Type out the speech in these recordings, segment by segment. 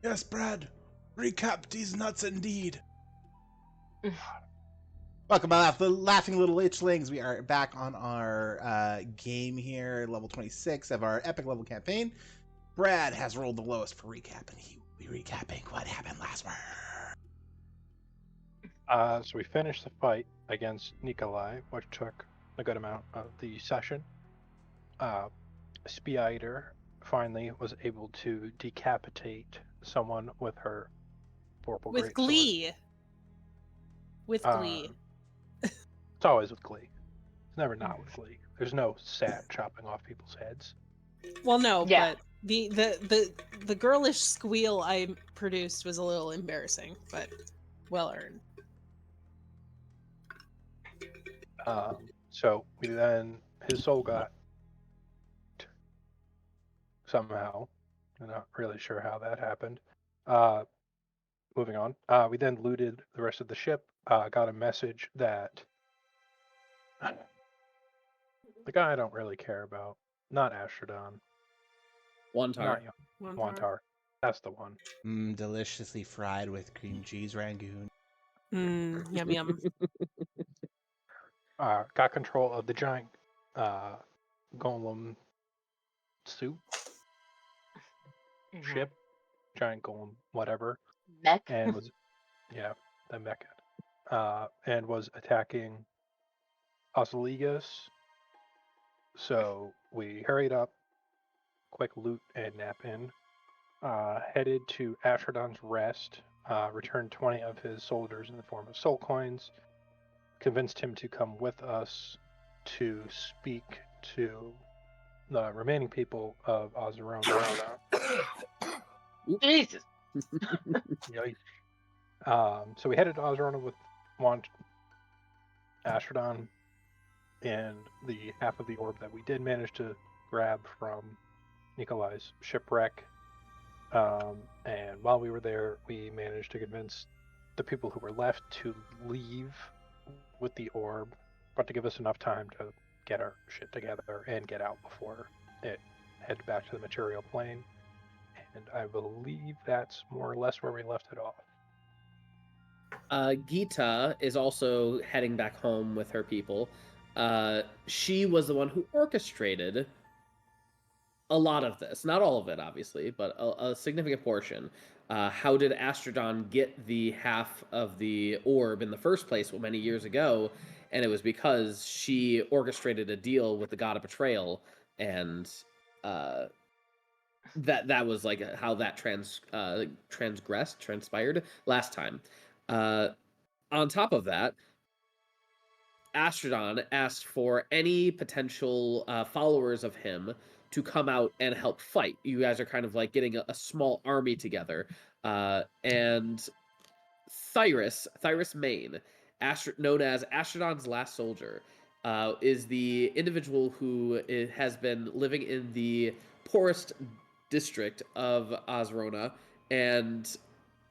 Yes, Brad. Recap these nuts indeed. Welcome, my laughing little itchlings. We are back on our game here, level 26 of our epic level campaign. Brad has rolled the lowest for recap, and he will be recapping what happened last week. So we finished the fight against Nikolai, which took a good amount of the session. Syder finally was able to decapitate someone with her vorpal With greatsword. glee. With glee. It's always with glee. It's never not with glee. There's no sad chopping off people's heads. Well, no, Yeah. but the girlish squeal I produced was a little embarrassing, but well earned. So we then his soul got somehow. I'm not really sure how that happened. Moving on. We then looted the rest of the ship. Got a message that the guy I don't really care about, not Astrodon, Wantar. not Wantar. That's the one. Deliciously fried with cream cheese rangoon. Yum yum. Got control of the giant golem soup ship, giant golem, whatever, Mech. and was the mech, and was attacking Osligas. So we hurried up, quick loot and nap in, headed to Astrodon's Rest, returned 20 of his soldiers in the form of soul coins, convinced him to come with us to speak to the remaining people of Ozarona. Jesus. So we headed to Ozarona with Astrodon and the half of the orb that we did manage to grab from Nikolai's shipwreck. And while we were there, we managed to convince the people who were left to leave with the orb, but to give us enough time to get our shit together and get out before it heads back to the material plane. And I believe that's more or less where we left it off. Gita is also heading back home with her people. She was the one who orchestrated a lot of this. Not all of it, obviously, but a significant portion. How did Astrodon get the half of the orb in the first place many years ago? And it was because she orchestrated a deal with the god of betrayal, and that was like how that transpired last time. On top of that, Astrodon asked for any potential followers of him to come out and help fight. You guys are kind of like getting a small army together. And Thyris Main, known as Astrodon's last soldier, is the individual who has been living in the poorest district of Ozarona, and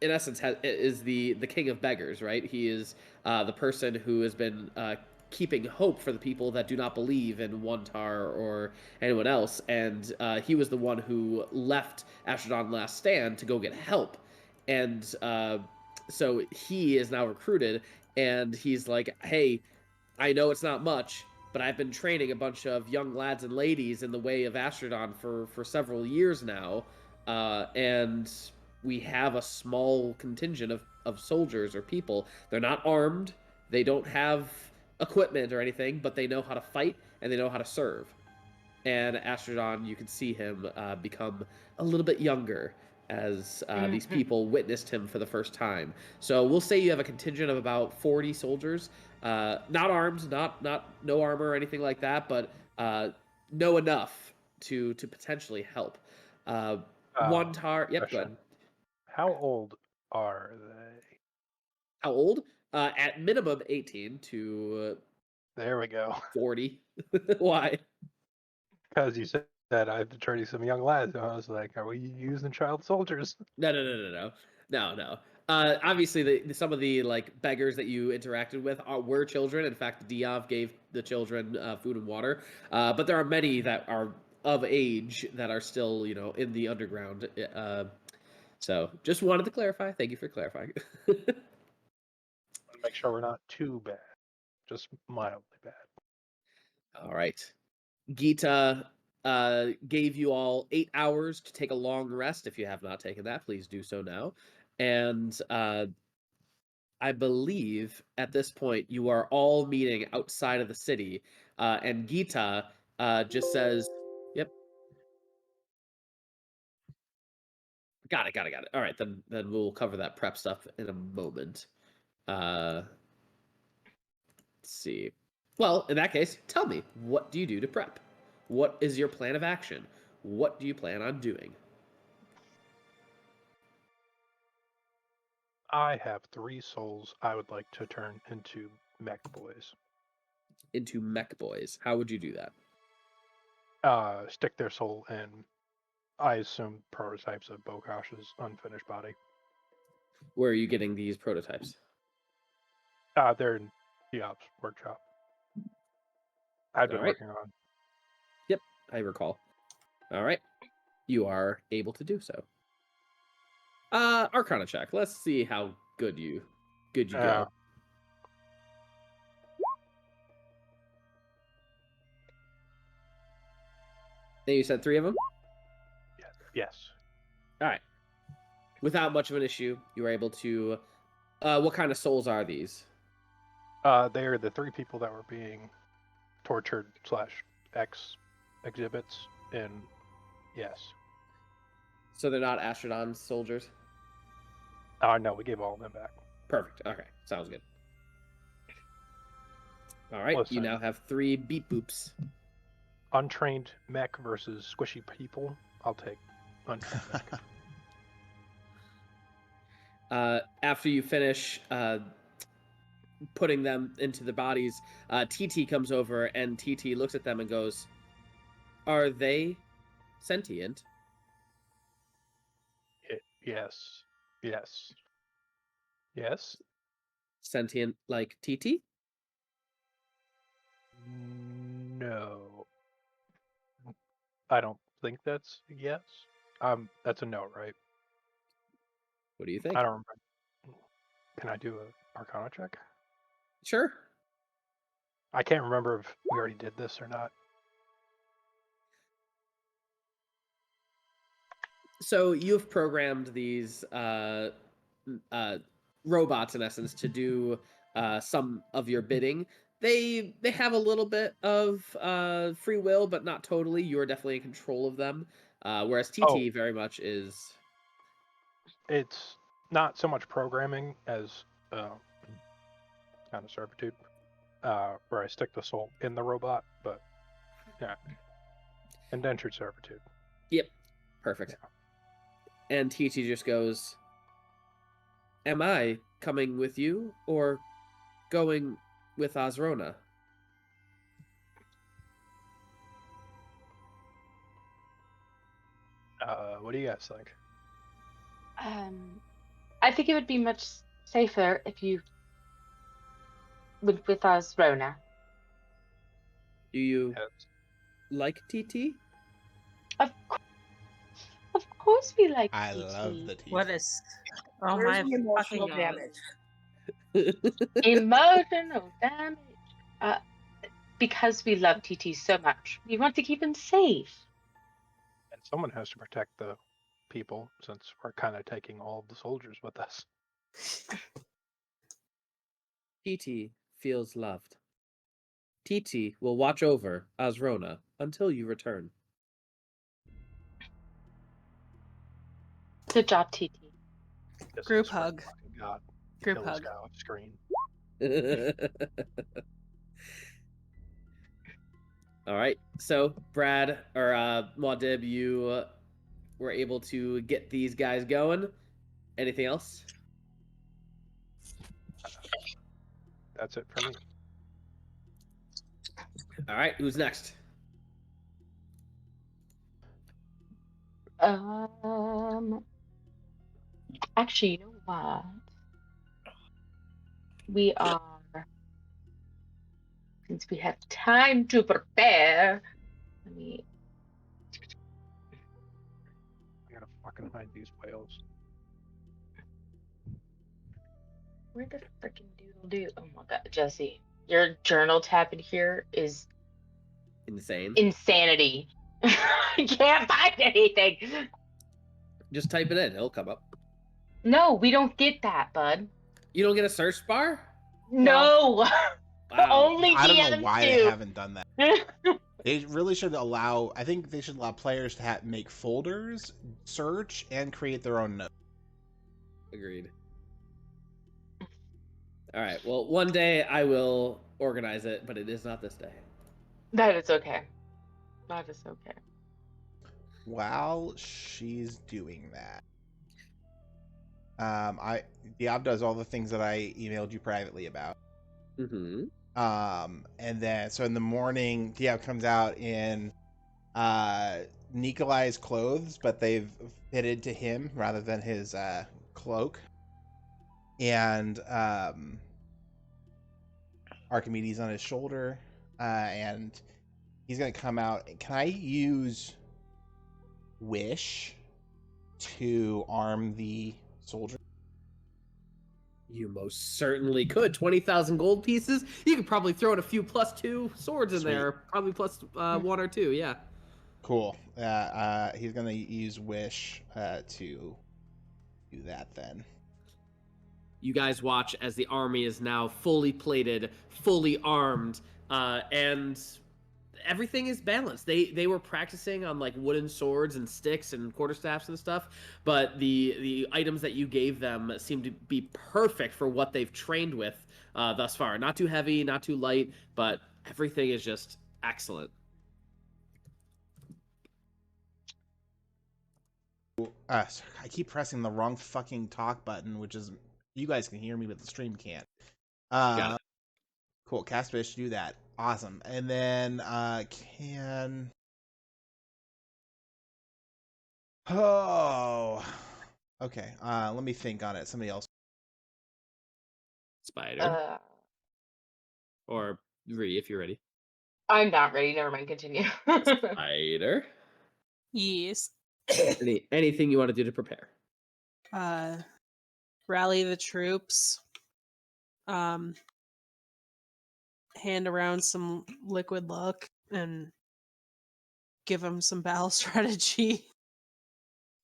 in essence is the king of beggars, right? He is the person who has been keeping hope for the people that do not believe in Wantar or anyone else, and he was the one who left Astrodon Last Stand to go get help, and so he is now recruited, and he's like, hey, I know it's not much, but I've been training a bunch of young lads and ladies in the way of Astrodon for several years now, and we have a small contingent of soldiers or people. They're not armed, they don't have equipment or anything, but they know how to fight and they know how to serve. And Astrodon, you can see him become a little bit younger as these people witnessed him for the first time. So we'll say you have a contingent of about 40 soldiers, not armed, not no armor or anything like that, but know enough to potentially help. Wantar, yep, go ahead. How old are they? How old? At minimum 18 to There we go. 40. Why? Because you said that I have to train some young lads. I was like, are we using child soldiers? No. Obviously, some of the like beggars that you interacted with were children. In fact, Diov gave the children food and water. But there are many that are of age that are still, in the underground. So just wanted to clarify. Thank you for clarifying. Make sure we're not too bad, just mildly bad. All right. Gita gave you all 8 hours to take a long rest. If you have not taken that, please do so now. And I believe at this point you are all meeting outside of the city. And Gita just says, "Yep, got it. All right, then we'll cover that prep stuff in a moment. Let's see. Well, in that case, tell me, what do you do to prep? What is your plan of action? What do you plan on doing?" I have 3 souls I would like to turn into mech boys. Into mech boys. How would you do that? Stick their soul in, I assume, prototypes of Bokosh's unfinished body. Where are you getting these prototypes? They're in Diov's workshop. I've been working on. Yep, I recall. All right. You are able to do so. Arcana check. Let's see how good you go. And you said 3 of them? Yes. All right. Without much of an issue, you were able to... what kind of souls are these? They are the 3 people that were being tortured / exhibits in... Yes. So they're not Astrodon soldiers? No, we gave all of them back. Perfect. Okay, sounds good. All right, Listen. You now have 3 beat boops. Untrained mech versus squishy people. I'll take untrained mech. After you finish putting them into the bodies, TT comes over and TT looks at them and goes, "Are they sentient?" Yes. Yes. Sentient like TT? No. I don't think that's yes. That's a no, right? What do you think? I don't remember. Can I do a Arcana check? Sure. I can't remember if we already did this or not. So you've programmed these robots, in essence, to do some of your bidding. They have a little bit of free will, but not totally. You're definitely in control of them, whereas TT very much is. It's not so much programming as kind of servitude, where I stick the soul in the robot, but yeah, indentured servitude. Yep, perfect. Yeah. And TT just goes, "Am I coming with you or going with Azrona?" What do you guys think? I think it would be much safer if you went with Azrona. Do you like TT? Of course we like I TT. love the TT. What is? Oh Where's my the emotional fucking God. damage? Emotional damage. Because we love TT so much, we want to keep him safe. And someone has to protect the people, since we're kind of taking all of the soldiers with us. TT feels loved. TT will watch over Azrona until you return. Good job, TT. Group hug. God, Group hug. Off screen. All right, so Brad or Muad'Dib, you were able to get these guys going. Anything else? That's it for me. All right, who's next? Actually, you know what? We are, since we have time to prepare, let me. I'm gonna fucking hide these whales. Where the freaking doodle do? Oh my god, Jesse, your journal tab in here is Insane. insanity. I can't find anything. Just type it in; it'll come up. No, we don't get that, bud. You don't get a search bar? No. Wow. Only I don't know DMs why they do. haven't done that. They really should allow. I think they should allow players to make folders, search, and create their own notes. Agreed. All right. Well, one day I will organize it, but it is not this day. That is okay. That is okay. While she's doing that, Diov does all the things that I emailed you privately about. Mm-hmm. And then so in the morning, Diov comes out in Nikolai's clothes, but they've fitted to him rather than his cloak. And Archimedes on his shoulder, and he's gonna come out. Can I use Wish to arm the soldier? You most certainly could. 20,000 gold pieces. You could probably throw in a few +2 swords in Sweet. there. Probably plus 1 or 2. Yeah. Cool. He's gonna use Wish to do that then. You guys watch as the army is now fully plated, fully armed, and everything is balanced. They were practicing on like wooden swords and sticks and quarterstaffs and stuff, but the items that you gave them seem to be perfect for what they've trained with thus far. Not too heavy, not too light, but everything is just excellent. I keep pressing the wrong fucking talk button, which is you guys can hear me, but the stream can't. Got it. Cool. Cast Fish, do that. Awesome. And then okay. Let me think on it. Somebody else. Spider. Or Ree, if you're ready. I'm not ready. Never mind. Continue. Spider. Yes. Anything you want to do to prepare? Rally the troops. Hand around some liquid luck and give them some battle strategy.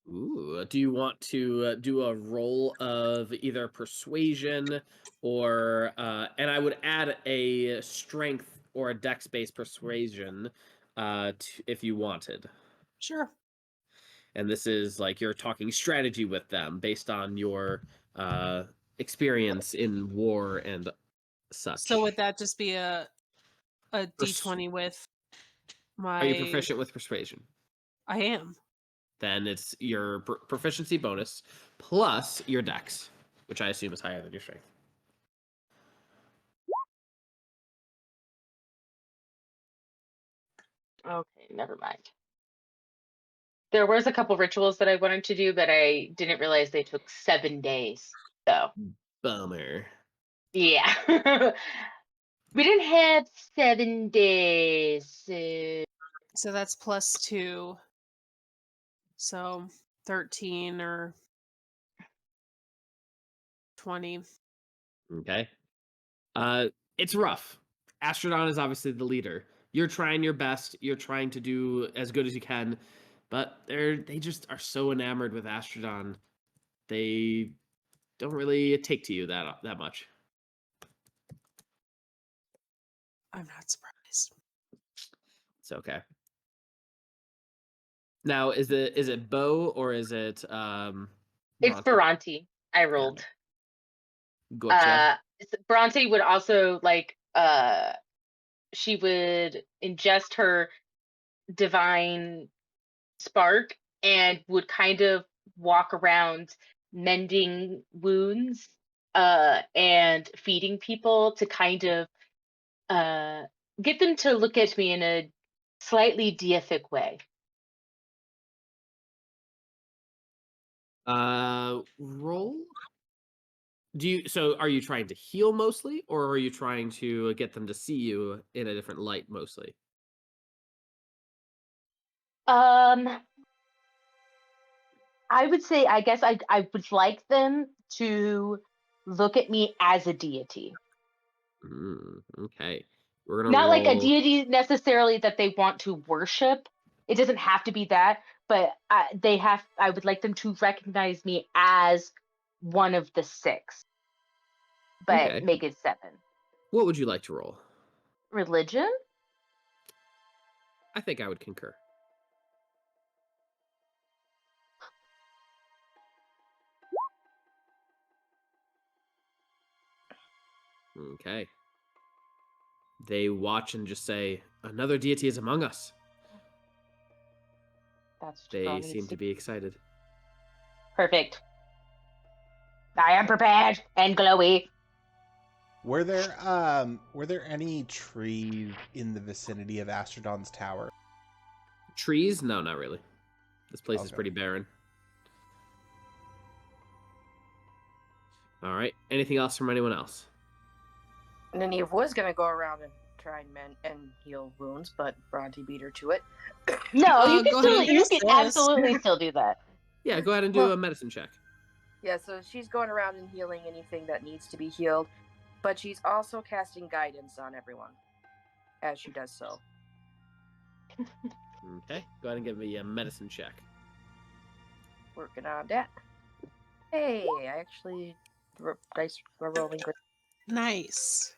Ooh, do you want to do a roll of either persuasion or, and I would add a strength or a dex-based persuasion if you wanted. Sure. And this is like you're talking strategy with them based on your experience in war and such. So would that just be a d20 with my... Are you proficient with persuasion? I am. Then it's your proficiency bonus plus your dex, which I assume is higher than your strength. Okay, never mind. There was a couple rituals that I wanted to do, but I didn't realize they took 7 days. So, Bummer. yeah. We didn't have 7 days. So that's +2. So 13 or 20. Okay. It's rough. Astrodon is obviously the leader. You're trying your best. You're trying to do as good as you can, but they just are so enamored with Astrodon. They don't really take to you that much. I'm not surprised. It's okay. Now, is it Bo or is it It's Bhranti. I rolled. Gotcha. Bhranti would also she would ingest her divine spark and would kind of walk around mending wounds and feeding people to kind of get them to look at me in a slightly deific way. Roll. Are you trying to heal mostly, or are you trying to get them to see you in a different light mostly? I would say, I guess I would like them to look at me as a deity. Okay. We're gonna Not like a roll- deity necessarily that they want to worship. It doesn't have to be that, but I would like them to recognize me as one of the 6, but Okay. make it 7. What would you like to roll? Religion? I think I would concur. Okay. They watch and just say, "Another deity is among us." That's They Bhranti seem to be excited. Perfect. I am prepared and glowy. Were there any trees in the vicinity of Astrodon's tower? Trees? No, not really. This place is Okay. pretty barren. All right. Anything else from anyone else? Nineve was gonna go around and try and mend and heal wounds, but Bhranti beat her to it. No, you go can ahead still, you and can assist. absolutely still do that. Yeah, go ahead and do Well- a medicine check. Yeah, so she's going around and healing anything that needs to be healed, but she's also casting guidance on everyone as she does so. Okay. Go ahead and give me a medicine check. Working on that. Hey, I actually dice were rolling great. Nice.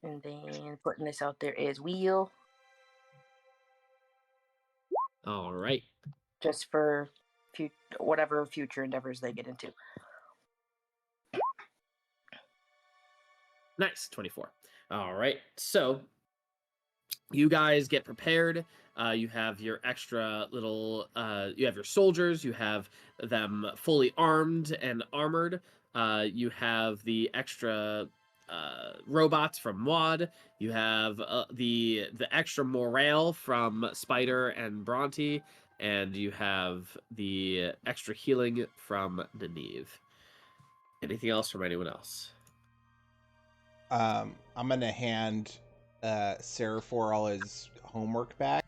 And then putting this out there is wheel, All right. just for whatever future endeavors they get into. Nice. 24. All right. So you guys get prepared. You have your extra little, you have your soldiers, you have them fully armed and armored. You have the extra robots from Muad. You have the extra morale from Syder and Bhranti, and you have the extra healing from Nineve. Anything else from anyone else? I'm gonna hand Seraphor all his homework back.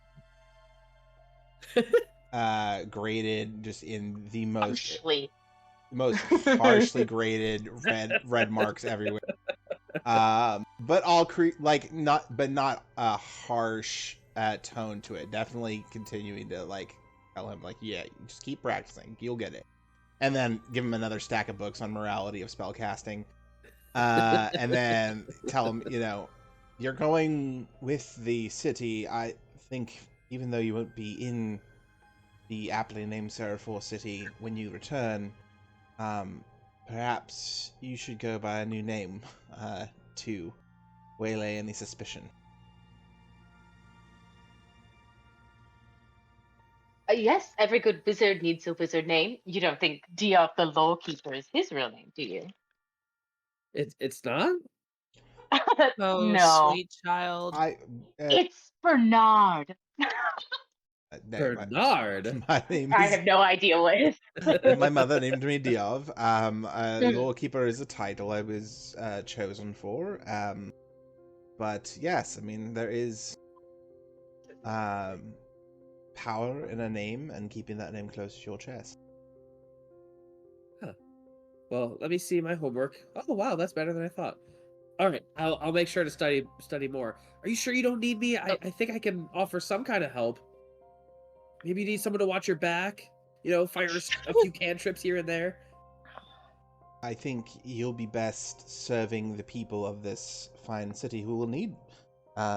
Graded just in the most harshly graded red marks everywhere. But all not a harsh tone to it. Definitely continuing to like tell him like, yeah, just keep practicing, you'll get it. And then give him another stack of books on morality of spellcasting. And then tell him, you're going with the city. I think even though you won't be in the aptly named Seraphor city when you return, perhaps you should go by a new name to waylay any suspicion. Yes, every good wizard needs a wizard name. You don't think Diov the Lawkeeper is his real name, do you? It's not? Oh, No. sweet child. It's Bernard. Bernard. My name I is. have no idea what it is. My mother named me Diov. Lawkeeper is a title I was chosen for. But yes, I mean there is power in a name and keeping that name close to your chest. Well, let me see my homework. Oh wow, that's better than I thought. All right, I'll make sure to study more. Are you sure you don't need me? I think I can offer some kind of help. Maybe you need someone to watch your back. Fire a few cantrips here and there. I think you'll be best serving the people of this fine city who will need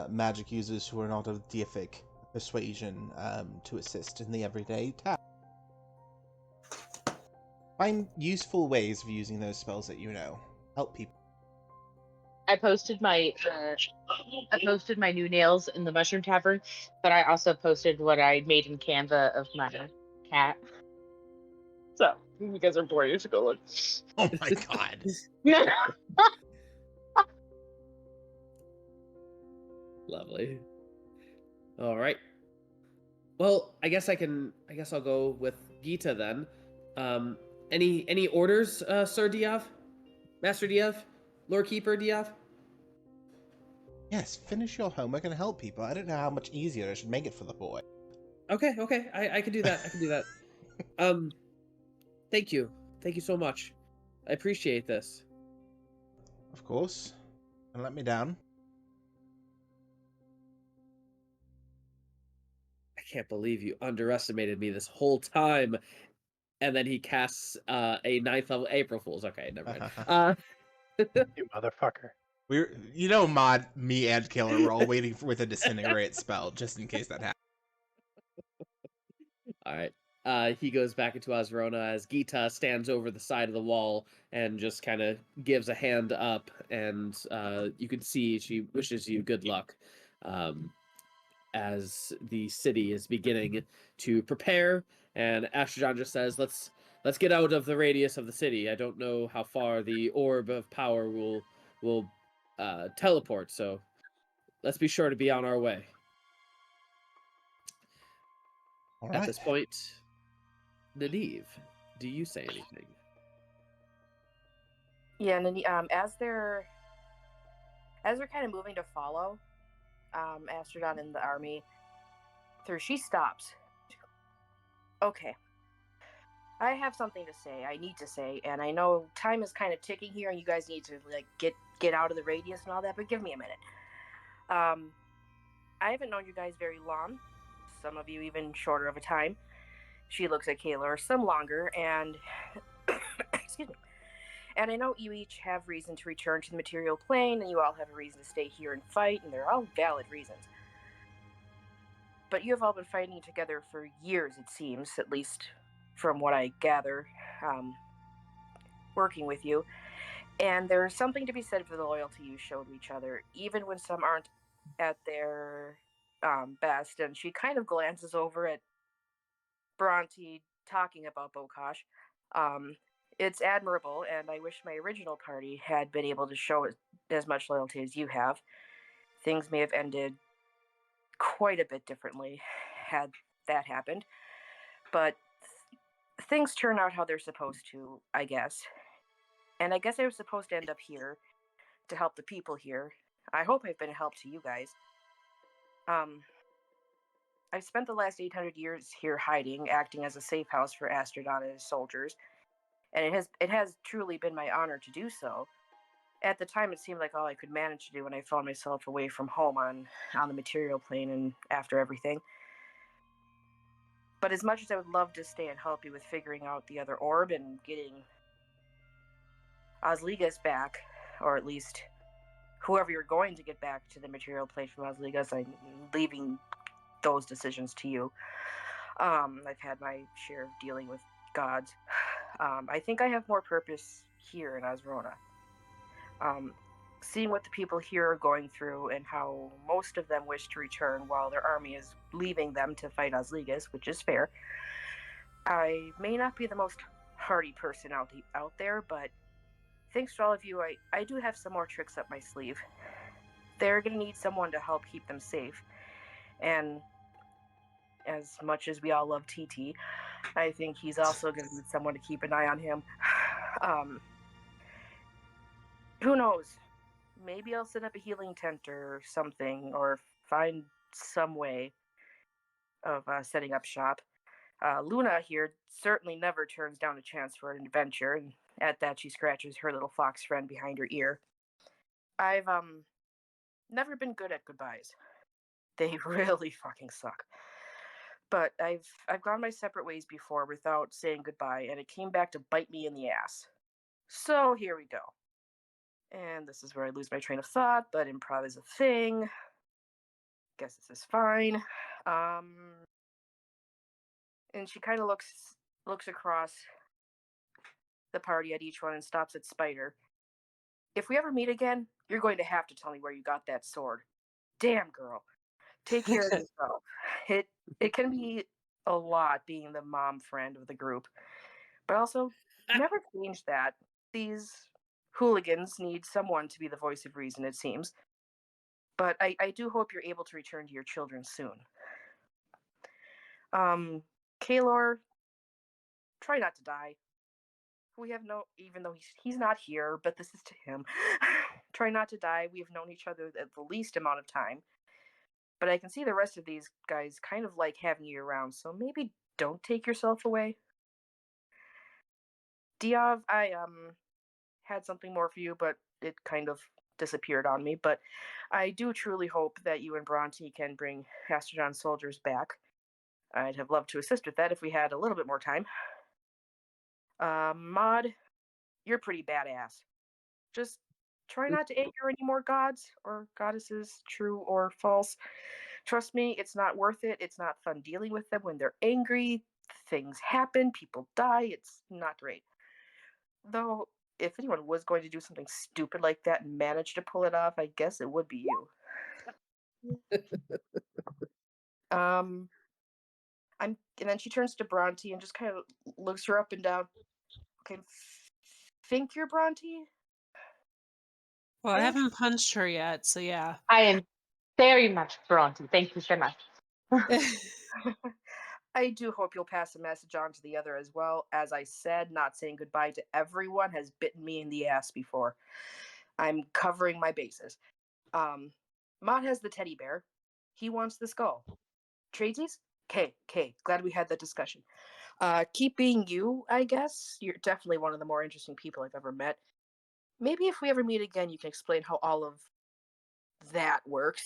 magic users who are not of deific persuasion to assist in the everyday task. Find useful ways of using those spells that you know. Help people. I posted my new nails in the Mushroom Tavern, but I also posted what I made in Canva of my cat. So you guys are bored, you should go look. Oh my god. Lovely. All right. Well, I guess I'll go with Gita then. Any orders, Sir Diov? Master Diov? Lord Keeper Diov? Yes, finish your homework and help people. I don't know how much easier I should make it for the boy. Okay. I can do that. Thank you. Thank you so much. I appreciate this. Of course. And let me down. I can't believe you underestimated me this whole time. And then he casts a 9th level April Fool's. Okay, never mind. You motherfucker. Mod, me, and Kaelor were all waiting with a disintegrate spell just in case that happened. All right. He goes back into Osrona as Gita stands over the side of the wall and just kind of gives a hand up, and you can see she wishes you good luck as the city is beginning to prepare. And Astrajan just says, "Let's get out of the radius of the city. I don't know how far the orb of power will teleport, so let's be sure to be on our way." All At right. this point, Nineve, do you say anything? Yeah, and then as they're kind of moving to follow Astrodon and the army through, she stops. Okay. I have something to say. I need to say, and I know time is kind of ticking here, and you guys need to like get out of the radius and all that. But give me a minute. I haven't known you guys very long. Some of you even shorter of a time. She looks at Kaelor, some longer, and excuse me. And I know you each have reason to return to the material plane, and you all have a reason to stay here and fight, and they're all valid reasons. But you have all been fighting together for years, it seems, at least from what I gather, working with you. And there's something to be said for the loyalty you showed each other, even when some aren't at their best. And she kind of glances over at Bhranti talking about Bokash. It's admirable, and I wish my original party had been able to show as much loyalty as you have. Things may have ended quite a bit differently had that happened. But things turn out how they're supposed to, I guess. And I guess I was supposed to end up here to help the people here. I hope I've been a help to you guys. I've spent the last 800 years here hiding, acting as a safe house for Astrodon and his soldiers. And it has truly been my honor to do so. At the time, it seemed like all I could manage to do when I found myself away from home on the material plane and after everything. But as much as I would love to stay and help you with figuring out the other orb and getting Osligas back, or at least whoever you're going to get back to the material plane from Osligas, I'm leaving those decisions to you. I've had my share of dealing with gods. I think I have more purpose here in Osrona. Seeing what the people here are going through and how most of them wish to return while their army is leaving them to fight Osligas, which is fair. I may not be the most hardy person out there, but thanks to all of you, I do have some more tricks up my sleeve. They're going to need someone to help keep them safe. And as much as we all love TT, I think he's also going to need someone to keep an eye on him. Who knows? Maybe I'll set up a healing tent or something, or find some way of setting up shop. Luna here certainly never turns down a chance for an adventure, and at that she scratches her little fox friend behind her ear. I've never been good at goodbyes. They really fucking suck. But I've gone my separate ways before without saying goodbye, and it came back to bite me in the ass. So here we go. And this is where I lose my train of thought, but improv is a thing. Guess this is fine. And she kind of looks across the party at each one and stops at Spider. If we ever meet again, you're going to have to tell me where you got that sword. Damn, girl. Take care of yourself. It can be a lot being the mom friend of the group, but also never change that. These hooligans need someone to be the voice of reason, it seems. But I do hope you're able to return to your children soon. Kaelor, try not to die. We have even though he's not here, but this is to him. Try not to die. We have known each other the least amount of time. But I can see the rest of these guys kind of like having you around, so maybe don't take yourself away. Diov, I had something more for you, but it kind of disappeared on me. But I do truly hope that you and Bhranti can bring Astrodon's soldiers back. I'd have loved to assist with that if we had a little bit more time. Maud, you're pretty badass. Just try not to anger any more gods or goddesses, true or false. Trust me, it's not worth it. It's not fun dealing with them when they're angry. Things happen, people die. It's not great. Though, if anyone was going to do something stupid like that and manage to pull it off, I guess it would be you. And then she turns to Bhranti and just kind of looks her up and down. Okay, think you're Bhranti? Well, I haven't punched her yet, so yeah. I am very much Bhranti. Thank you so much. I do hope you'll pass a message on to the other as well. As I said, not saying goodbye to everyone has bitten me in the ass before. I'm covering my bases. Mott has the teddy bear. He wants the skull. Tradesies? Okay, glad we had that discussion. Keep being you, I guess. You're definitely one of the more interesting people I've ever met. Maybe if we ever meet again, you can explain how all of that works.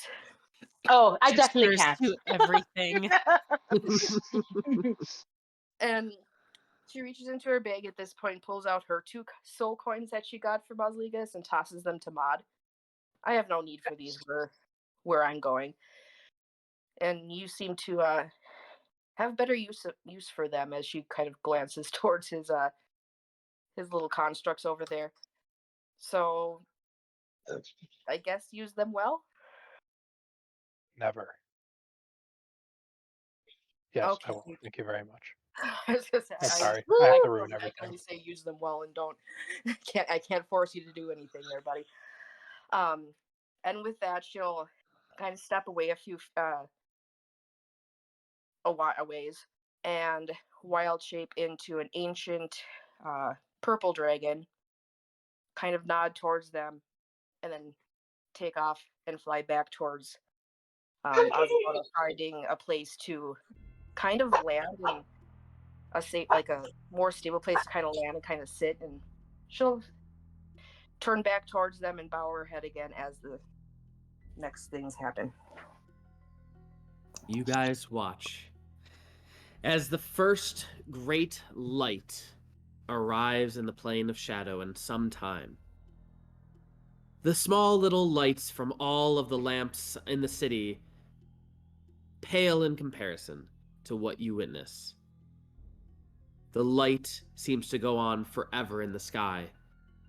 Oh, I definitely Gestures can. to everything. And she reaches into her bag at this point, pulls out her 2 soul coins that she got from Osligas and tosses them to Maud. I have no need for these where I'm going. And you seem to have better use for them as she kind of glances towards his little constructs over there. So I guess use them well? Never. Yes, Okay. I will. Thank you very much. I was gonna say, I'm sorry. I have to ruin I everything. only say use them well and don't. I can't force you to do anything there, buddy. And with that, she'll kind of step away a few a ways and wild shape into an ancient purple dragon. Kind of nod towards them, and then take off and fly back towards Oswald, finding a place to kind of land in a more stable place to kind of land and kind of sit, and she'll turn back towards them and bow her head again as the next things happen. You guys watch as the first great light arrives in the plane of shadow in some time. The small little lights from all of the lamps in the city pale in comparison to what you witness. The light seems to go on forever in the sky,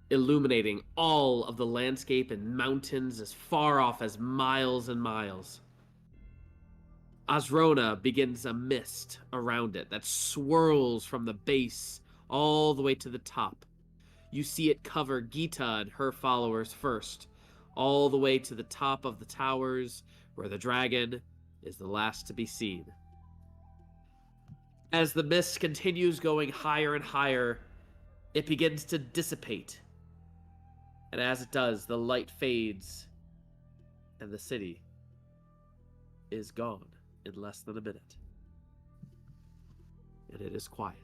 illuminating all of the landscape and mountains as far off as miles and miles. Asrona begins a mist around it that swirls from the base all the way to the top. You see it cover Gita and her followers first, all the way to the top of the towers, where the dragon is the last to be seen. As the mist continues going higher and higher, it begins to dissipate. And as it does, the light fades, and the city is gone in less than a minute. And it is quiet.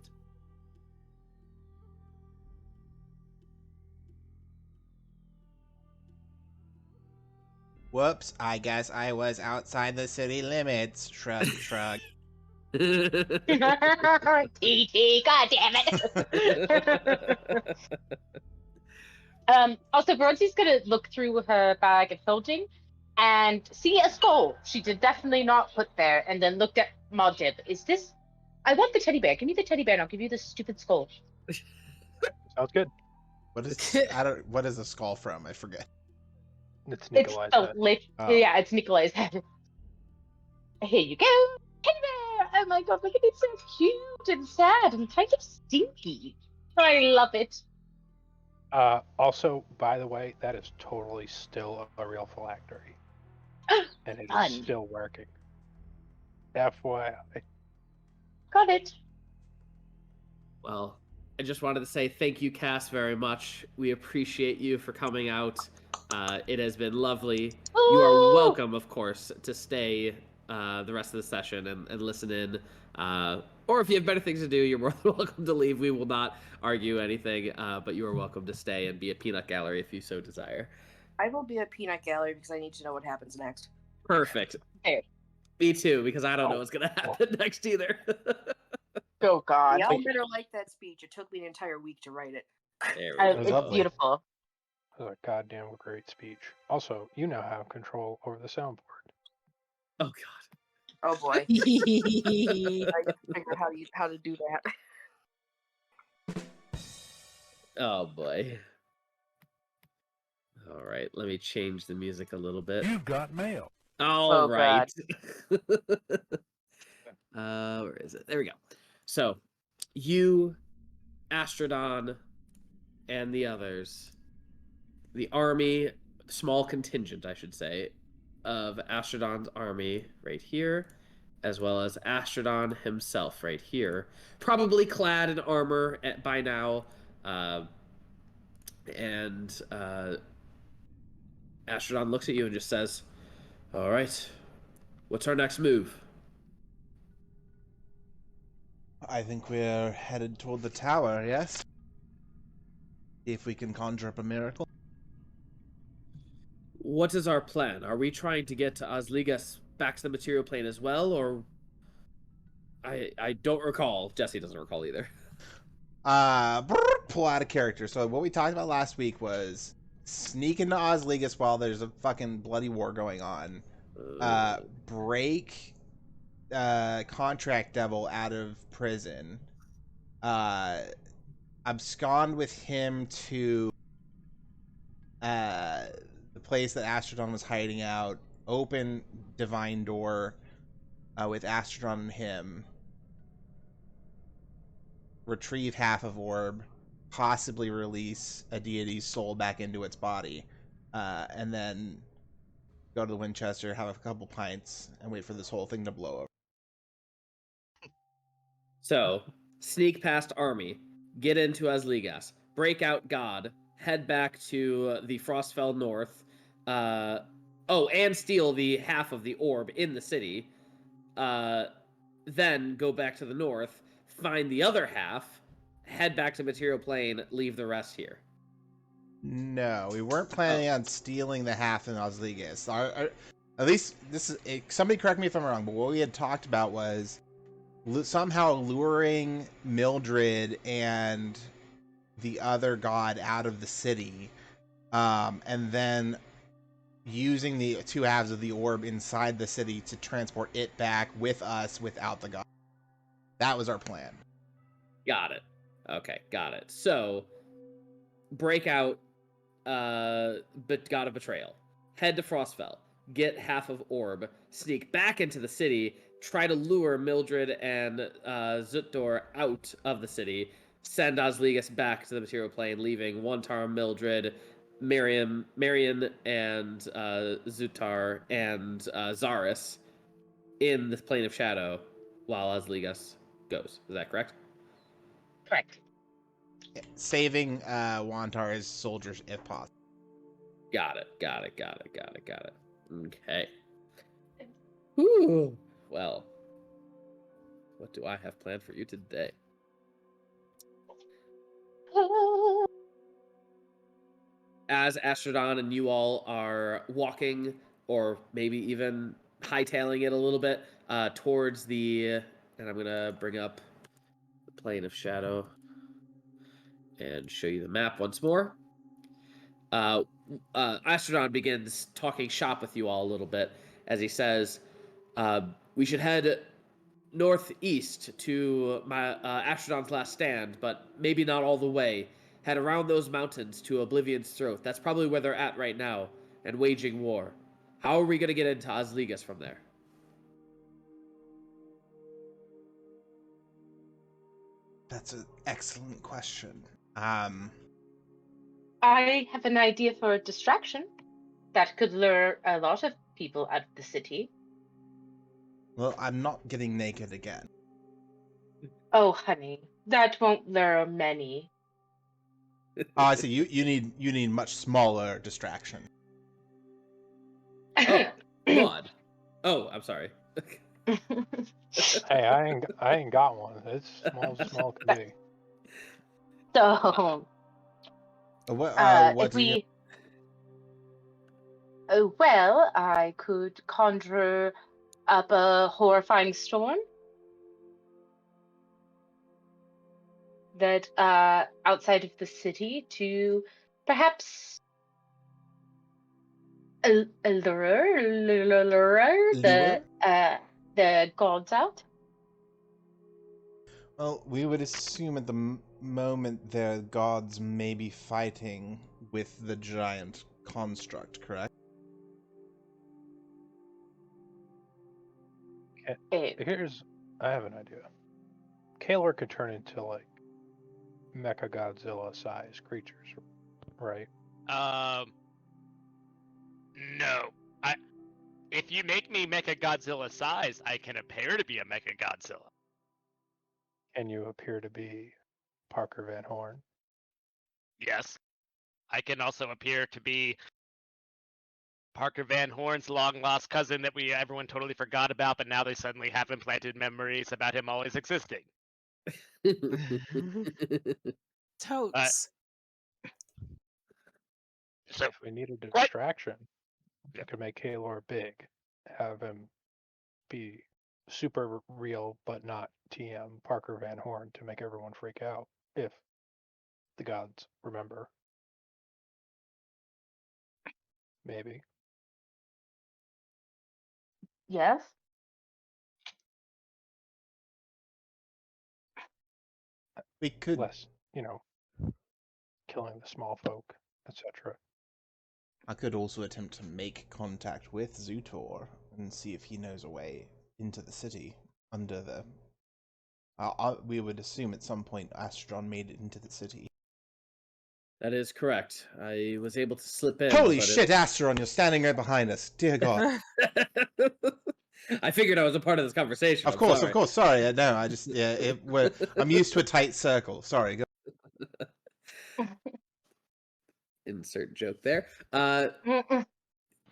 Whoops, I guess I was outside the city limits. Shrug, shrug. TT, god damn it. Also, Bronte's gonna look through her bag of holding and see a skull she did definitely not put there, and then looked at Maudib. Is this? I want the teddy bear. Give me the teddy bear, and I'll give you the stupid skull. Sounds good. What is a skull from? I forget. It's It's Nikolai's oh, head. Oh. yeah, it's Nikolai's head. Here you go, teddy bear. Oh my god, look at it, so cute and sad and kind of stinky. I love it. Also, by the way, that is totally still a real phylactery. And it Fun. is still working. FYI. Got it. Well, I just wanted to say thank you, Cass, very much. We appreciate you for coming out. It has been lovely. You are Ooh. welcome, of course, to stay the rest of the session and listen in. Or if you have better things to do, you're more than welcome to leave. We will not argue anything, but you are welcome to stay and be a peanut gallery if you so desire. I will be a peanut gallery because I need to know what happens next. Perfect. There. Me too, because I don't know what's going to happen next either. Oh God. Y'all better like that speech. It took me an entire week to write it. There Oh, we go. It's lovely. beautiful. That was a goddamn great speech. Also, you now have control over the soundboard. Oh, God. Oh boy. I gotta figure out how to do that. Oh, boy. All right, let me change the music a little bit. You've got mail. All Oh, right. Where is it? There we go. So, you, Astrodon, and the others, the army, small contingent, I should say, of Astrodon's army right here, as well as Astrodon himself right here, probably clad in armor by now, and Astrodon looks at you and just says, "All right, what's our next move?" I think we're headed toward the tower, yes? If we can conjure up a miracle. What is our plan? Are we trying to get to Osligas back to the material plane as well, or... I don't recall. Jesse doesn't recall either. Pull out a character. So what we talked about last week was sneak into Osligas while there's a fucking bloody war going on. Break Contract Devil out of prison. Abscond with him to the place that Astrodon was hiding out. Open Divine Door with Astrodon and him. Retrieve half of orb, possibly release a deity's soul back into its body, and then go to the Winchester, have a couple pints, and wait for this whole thing to blow over. So, sneak past army, get into Osligas, break out God, head back to the Frostfell North, and steal the half of the orb in the city, then go back to the north, find the other half, head back to Material Plane, leave the rest here. No, we weren't planning on stealing the half in Osligas. At least this is somebody correct me if I'm wrong, but what we had talked about was somehow luring Mildred and the other god out of the city, and then using the two halves of the orb inside the city to transport it back with us without the god. That was our plan. Got it. Okay, got it. So, break out but God of Betrayal. Head to Frostfell. Get half of orb. Sneak back into the city. Try to lure Mildred and Zutdor out of the city. Send Osligas back to the Material Plane, leaving Wontar, Mildred, Marion, and Zutar, and Zaris in the Plane of Shadow while Osligas goes. Is that correct? Correct. Saving Wantar's soldiers if possible. Got it. Okay. Whew. Well, what do I have planned for you today? As Astrodon and you all are walking, or maybe even hightailing it a little bit, towards the... And I'm going to bring up the Plane of Shadow and show you the map once more. Astrodon begins talking shop with you all a little bit as he says, we should head northeast to Astrodon's last stand, but maybe not all the way. Head around those mountains to Oblivion's Throat. That's probably where they're at right now, and waging war. How are we going to get into Osligas from there? That's an excellent question. I have an idea for a distraction that could lure a lot of people out of the city. Well, I'm not getting naked again. Oh, honey, that won't lure many. Oh, I see. You need much smaller distraction. Oh, Muad. Oh, I'm sorry. Hey, I ain't got one. It's small as small can be. So, What? if Do you? we, well, I could conjure up a horrifying storm that outside of the city to perhaps lure Lure? the gods out. Well, we would assume at the moment their gods may be fighting with the giant construct, correct? Eh, I have an idea. Kaelor could turn into like Mecha Godzilla sized creatures, right? No. If you make me Mecha Godzilla size, I can appear to be a Mecha Godzilla. Can you appear to be Parker Van Horn? Yes. I can also appear to be Parker Van Horn's long lost cousin that everyone totally forgot about, but now they suddenly have implanted memories about him always existing. Totes. So If we needed a What? distraction, you Yep. could make Kaelor big, have him be super real but not TM Parker Van Horn to make everyone freak out if the gods remember. Maybe. yes. We could. Less, killing the small folk, etc. I could also attempt to make contact with Zutor and see if he knows a way into the city under the. We would assume at some point Astron made it into the city. That is correct. I was able to slip in. Holy but shit, Astron, you're standing right behind us. Dear God. I figured I was a part of this conversation. Of course. Sorry. No, I just I'm used to a tight circle. Sorry. Go. Insert joke there.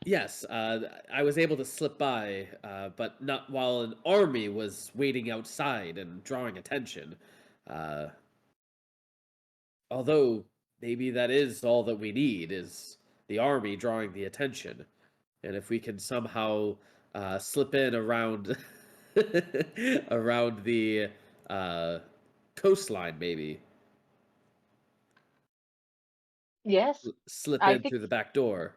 Yes, I was able to slip by, but not while an army was waiting outside and drawing attention. Although maybe that is all that we need is the army drawing the attention, and if we can somehow slip in around around the coastline, maybe Yes. slip I in think through the back door.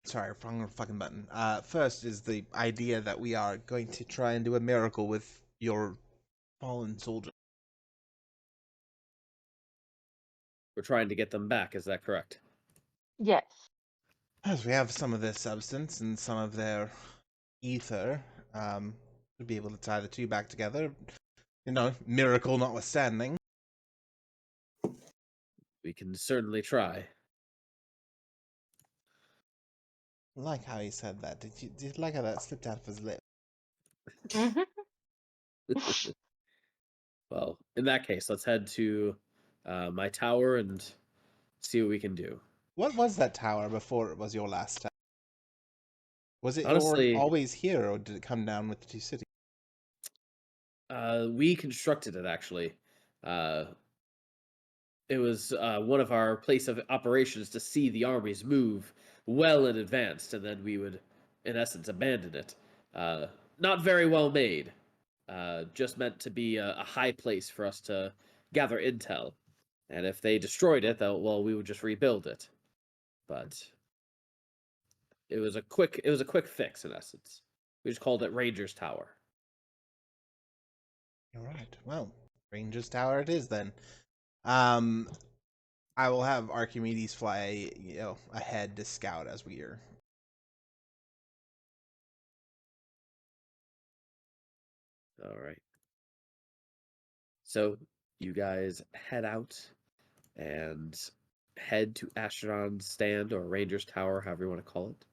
Sorry, wrong fucking button. First is the idea that we are going to try and do a miracle with your fallen soldier. We're trying to get them back. Is that correct? yes. As we have some of their substance and some of their ether, we'll be able to tie the two back together. Miracle notwithstanding. We can certainly try. I like how he said that. Did you like how that slipped out of his lip? Mhm. Well, in that case, let's head to my tower and see what we can do. What was that tower before it was your last tower? Was it Honestly, always here, or did it come down with the two cities? we constructed it actually. It was one of our place of operations to see the armies move well in advance, and then we would, in essence, abandon it. Not very well made. Just meant to be a high place for us to gather intel. And if they destroyed it, we would just rebuild it. But it was a quick fix in essence. We just called it Rangers Tower. All right. Well, Rangers Tower it is then. I will have Archimedes fly, ahead to scout as we are. All right. So you guys head out and head to Asheron's stand or Rangers Tower, however you want to call it.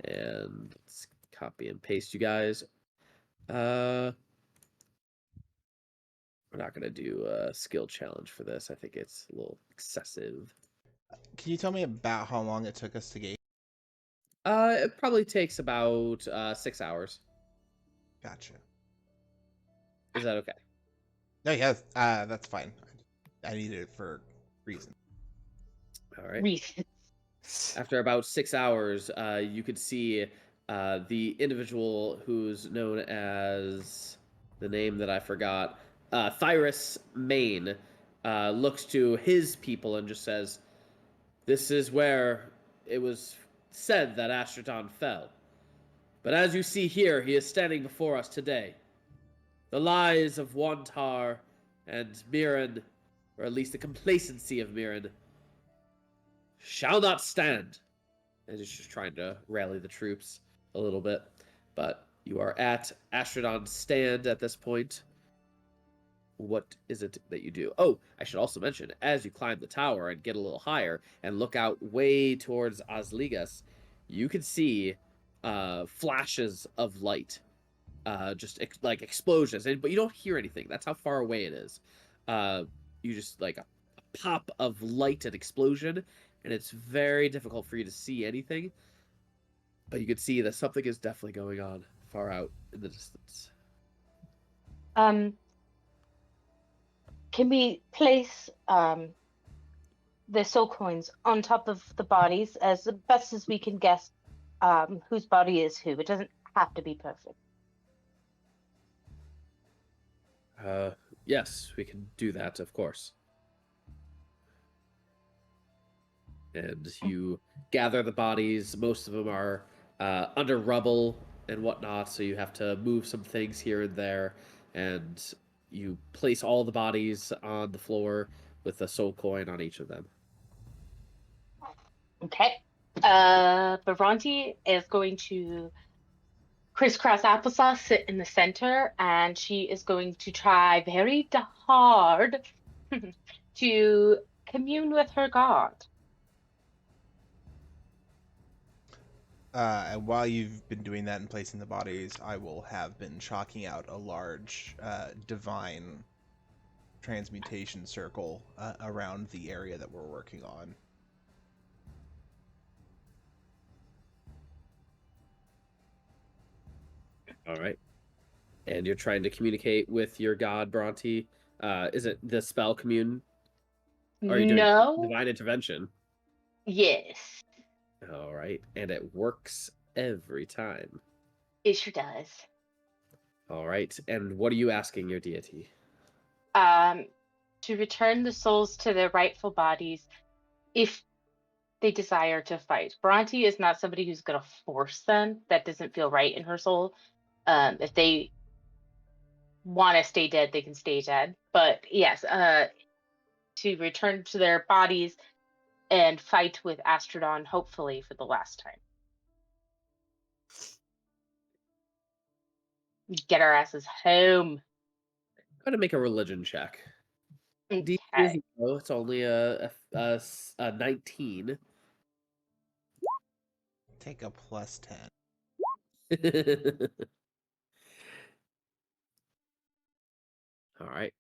And let's copy and paste you guys. We're not gonna do a skill challenge for this. I think it's a little excessive. Can you tell me about how long it took us to get? It probably takes about 6 hours. Gotcha. Is that okay? No, yes, that's fine. I needed it for reason. All right. Reese. After about 6 hours, you could see the individual who's known as the name that I forgot, Thyrus Main, looks to his people and just says, "This is where it was said that Astraton fell. But as you see here, he is standing before us today. The lies of Wantar and Mirren, or at least the complacency of Mirren, shall not stand." And he's just trying to rally the troops a little bit. But you are at Astrodon's stand at this point. What is it that you do? Oh, I should also mention, as you climb the tower and get a little higher and look out way towards Osligas, you can see flashes of light, like explosions, but you don't hear anything. That's how far away it is. You just like a pop of light and explosion, and it's very difficult for you to see anything. But you can see that something is definitely going on far out in the distance. Can we place the soul coins on top of the bodies as best as we can guess whose body is who? It doesn't have to be perfect. Yes, we can do that, of course. And you gather the bodies. Most of them are under rubble and whatnot, so you have to move some things here and there. And you place all the bodies on the floor with a soul coin on each of them. Okay. Bhranti is going to crisscross applesauce sit in the center, and she is going to try very hard to commune with her god. And while you've been doing that and placing the bodies, I will have been chalking out a large divine transmutation circle around the area that we're working on. All right. And you're trying to communicate with your god, Bhranti. Is it the spell commune? Or are you doing No. divine intervention? Yes. All right. And it works every time. It sure does. All right. And what are you asking your deity? To return the souls to their rightful bodies if they desire to fight. Bhranti is not somebody who's going to force them. That doesn't feel right in her soul. If they want to stay dead, they can stay dead. But yes, to return to their bodies and fight with Astrodon, hopefully for the last time. Get our asses home. Go to make a religion check. Okay. It's only a 19. Take a +10. All right.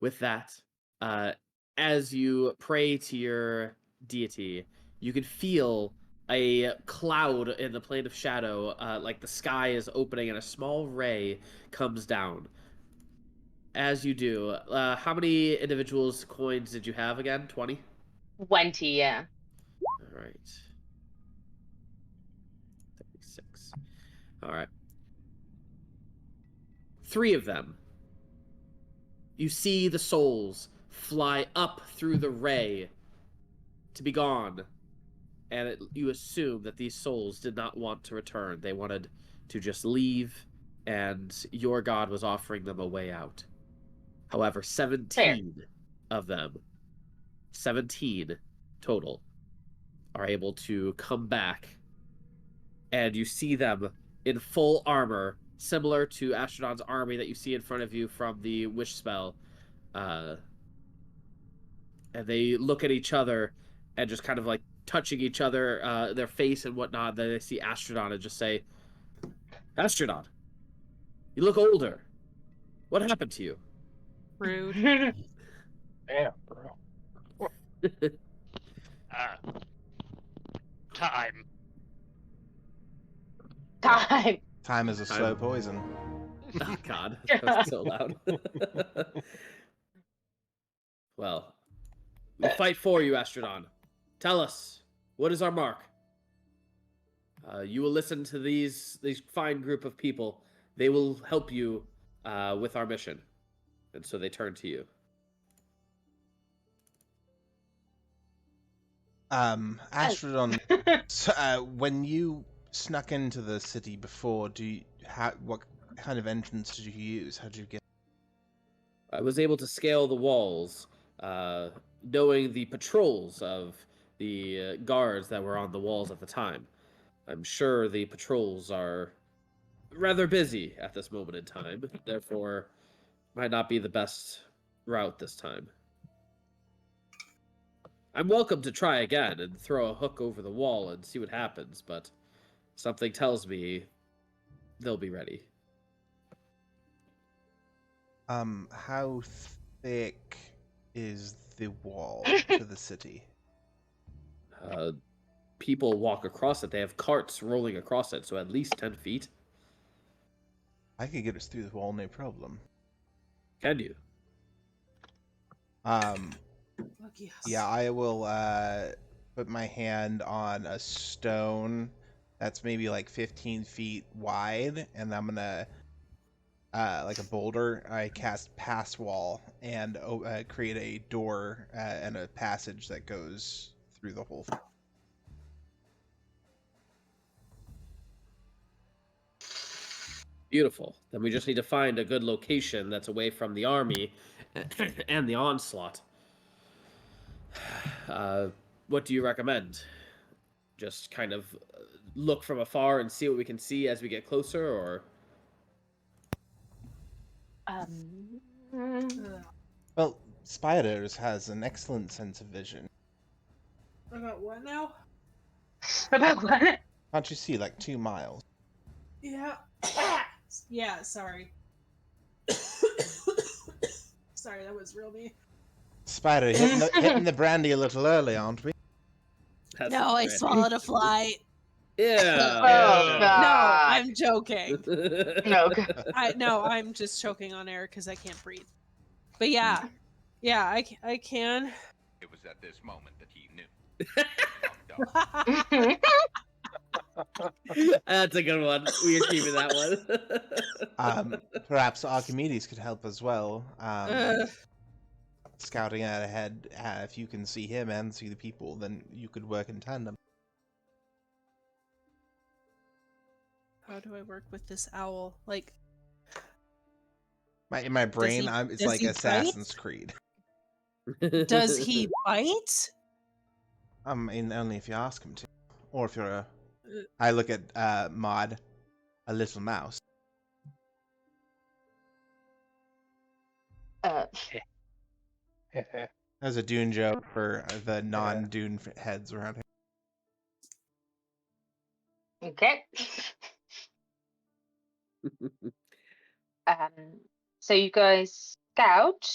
With that, as you pray to your deity, you can feel a cloud in the plane of shadow, like the sky is opening and a small ray comes down. As you do, how many individuals' coins did you have again? 20? 20, yeah. All right. 36. All right. 3 of them. You see the souls fly up through the ray to be gone. And you assume that these souls did not want to return. They wanted to just leave, and your god was offering them a way out. However, 17 of them, 17 total, are able to come back. And you see them in full armor, similar to Astrodon's army that you see in front of you from the Wish spell. And they look at each other and just kind of like touching each other, their face and whatnot. Then they see Astrodon and just say, "Astrodon, you look older. What happened to you?" Rude. Damn, bro. Time. Time. Time is a Time. slow poison. Oh, God, that was so loud. Well, we fight for you, Astrodon. Tell us, what is our mark? You will listen to these fine group of people. They will help you with our mission. And so they turn to you. Astrodon, when you snuck into the city before, what kind of entrance did you use? How did you get? I was able to scale the walls, knowing the patrols of the guards that were on the walls at the time. I'm sure the patrols are rather busy at this moment in time, therefore might not be the best route this time. I'm welcome to try again and throw a hook over the wall and see what happens, but something tells me they'll be ready. How thick is the wall to the city? People walk across it. They have carts rolling across it, so at least 10 feet. I could get us through the wall, no problem. Can you? Lucky us. Yeah, I will put my hand on a stone that's maybe like 15 feet wide, and I'm gonna like a boulder. I cast pass wall and create a door and a passage that goes through the whole thing. Beautiful. Then we just need to find a good location that's away from the army and the onslaught. What do you recommend? Just kind of look from afar and see what we can see as we get closer, or? Well, Spiders has an excellent sense of vision. About what now? About what? Can't you see like 2 miles? Yeah. Yeah, sorry. Sorry, that was real me. Spider, hitting the brandy a little early, aren't we? That's No, I great. swallowed a fly. Yeah. Oh, No, God. I'm joking. No. I'm just choking on air because I can't breathe. But yeah, I can. It was at this moment that he knew. That's a good one. We are keeping that one. Perhaps Archimedes could help as well. Scouting out ahead, if you can see him and see the people, then you could work in tandem. How do I work with this owl? Like, In my brain, he- it's does like he Assassin's bite? Creed. does he bite? I mean, only if you ask him to. Or if you're a... I look at Muad, a little mouse. There's a Dune joke for the non-Dune heads around here. Okay. So you guys scout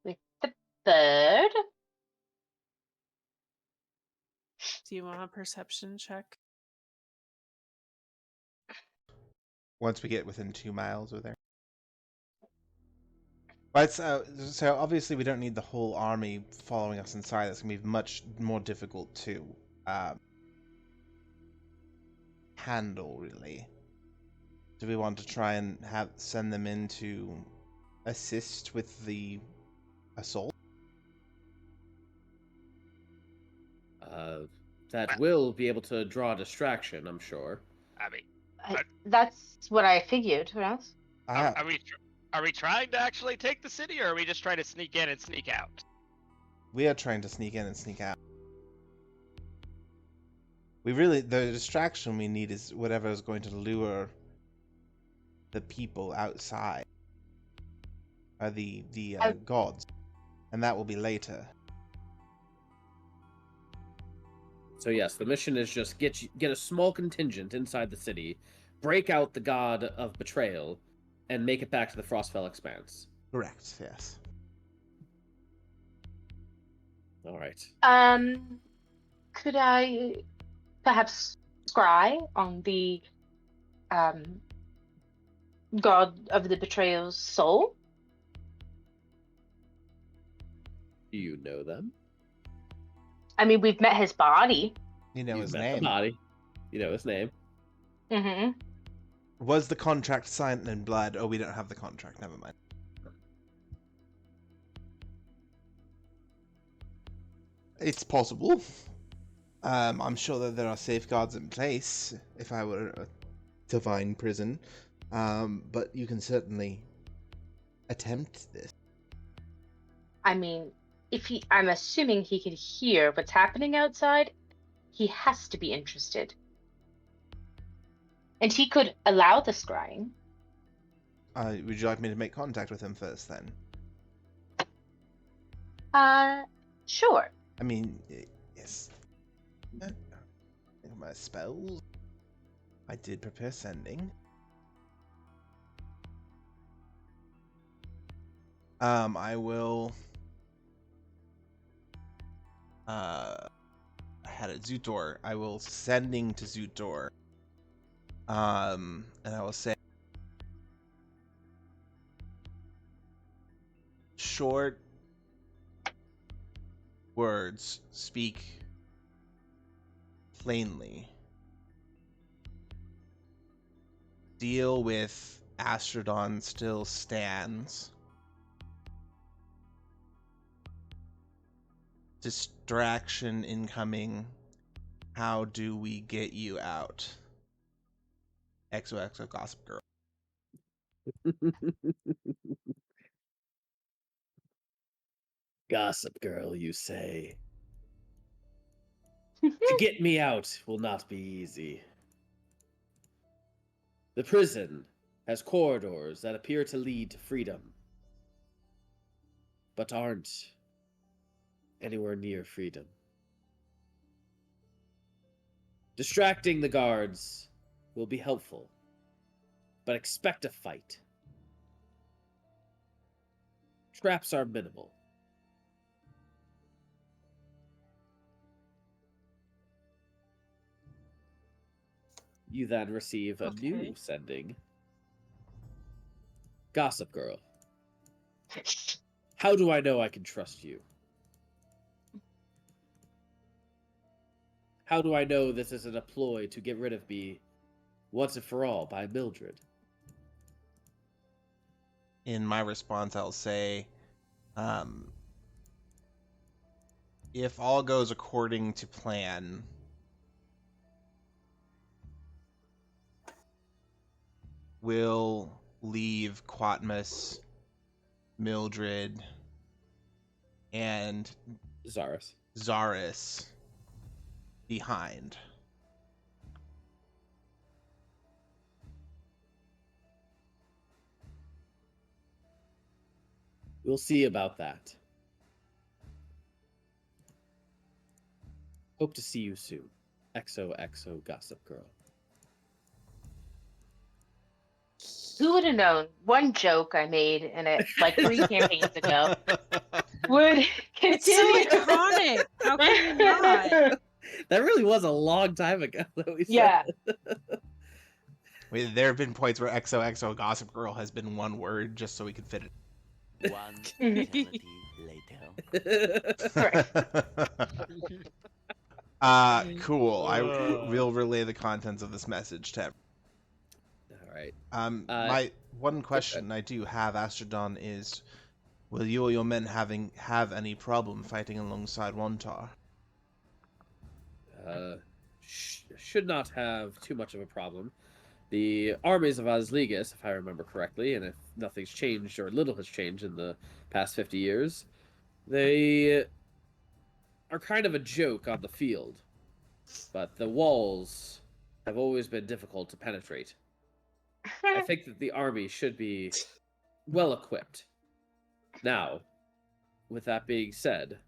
with the bird. Do you want a perception check? Once we get within 2 miles of there. But so obviously we don't need the whole army following us inside. That's gonna be much more difficult to handle, really. Do we want to try and send them in to assist with the assault? That will be able to draw a distraction, I'm sure. I mean, That's what I figured. What else? are we trying to actually take the city, or are we just trying to sneak in and sneak out? We are trying to sneak in and sneak out. The distraction we need is whatever is going to lure the people outside. Or the gods. And that will be later. So yes, the mission is just get a small contingent inside the city, break out the god of betrayal, and make it back to the Frostfell Expanse. Correct, yes. All right. Could I perhaps scry on the god of the betrayal's soul? Do you know them? I mean, we've met his body. You know You've his met name. the body. You know his name. Mm-hmm. Was the contract signed in blood? Oh, we don't have the contract. Never mind. It's possible. I'm sure that there are safeguards in place if I were a divine prison. But you can certainly attempt this. I mean, I'm assuming he could hear what's happening outside. He has to be interested. And he could allow the scrying. Would you like me to make contact with him first, then? Sure. I mean, yes. Think of my spells. I did prepare sending. I will. I had it Zutor. I will sending to Zutor. And I will say short words, speak plainly. Deal with Astrodon still stands. Distraction incoming. How do we get you out? XOXO Gossip Girl. Gossip Girl, you say? To get me out will not be easy. The prison has corridors that appear to lead to freedom, but aren't anywhere near freedom. Distracting the guards will be helpful, but expect a fight. Traps are minimal. You then receive a new sending. Gossip Girl. How do I know I can trust you? How do I know this isn't a ploy to get rid of me once and for all by Mildred? In my response, I'll say, if all goes according to plan, we'll leave Quatmus, Mildred, and Zaris behind. We'll see about that. Hope to see you soon. XOXO Gossip Girl. Who would have known? One joke I made in it like 3 campaigns ago would It's so continue. iconic. How can you not? That really was a long time ago that we said. Yeah. Wait, there have been points where XOXO Gossip Girl has been one word just so we could fit it. One eternity later. Cool. I will relay the contents of this message to everyone. All right. My one question I do have, Astrodon, is: will you or your men have any problem fighting alongside Wantar? Should not have too much of a problem. The armies of Osligas, if I remember correctly, and if nothing's changed or little has changed in the past 50 years, they are kind of a joke on the field. But the walls have always been difficult to penetrate. I think that the army should be well equipped. Now, with that being said,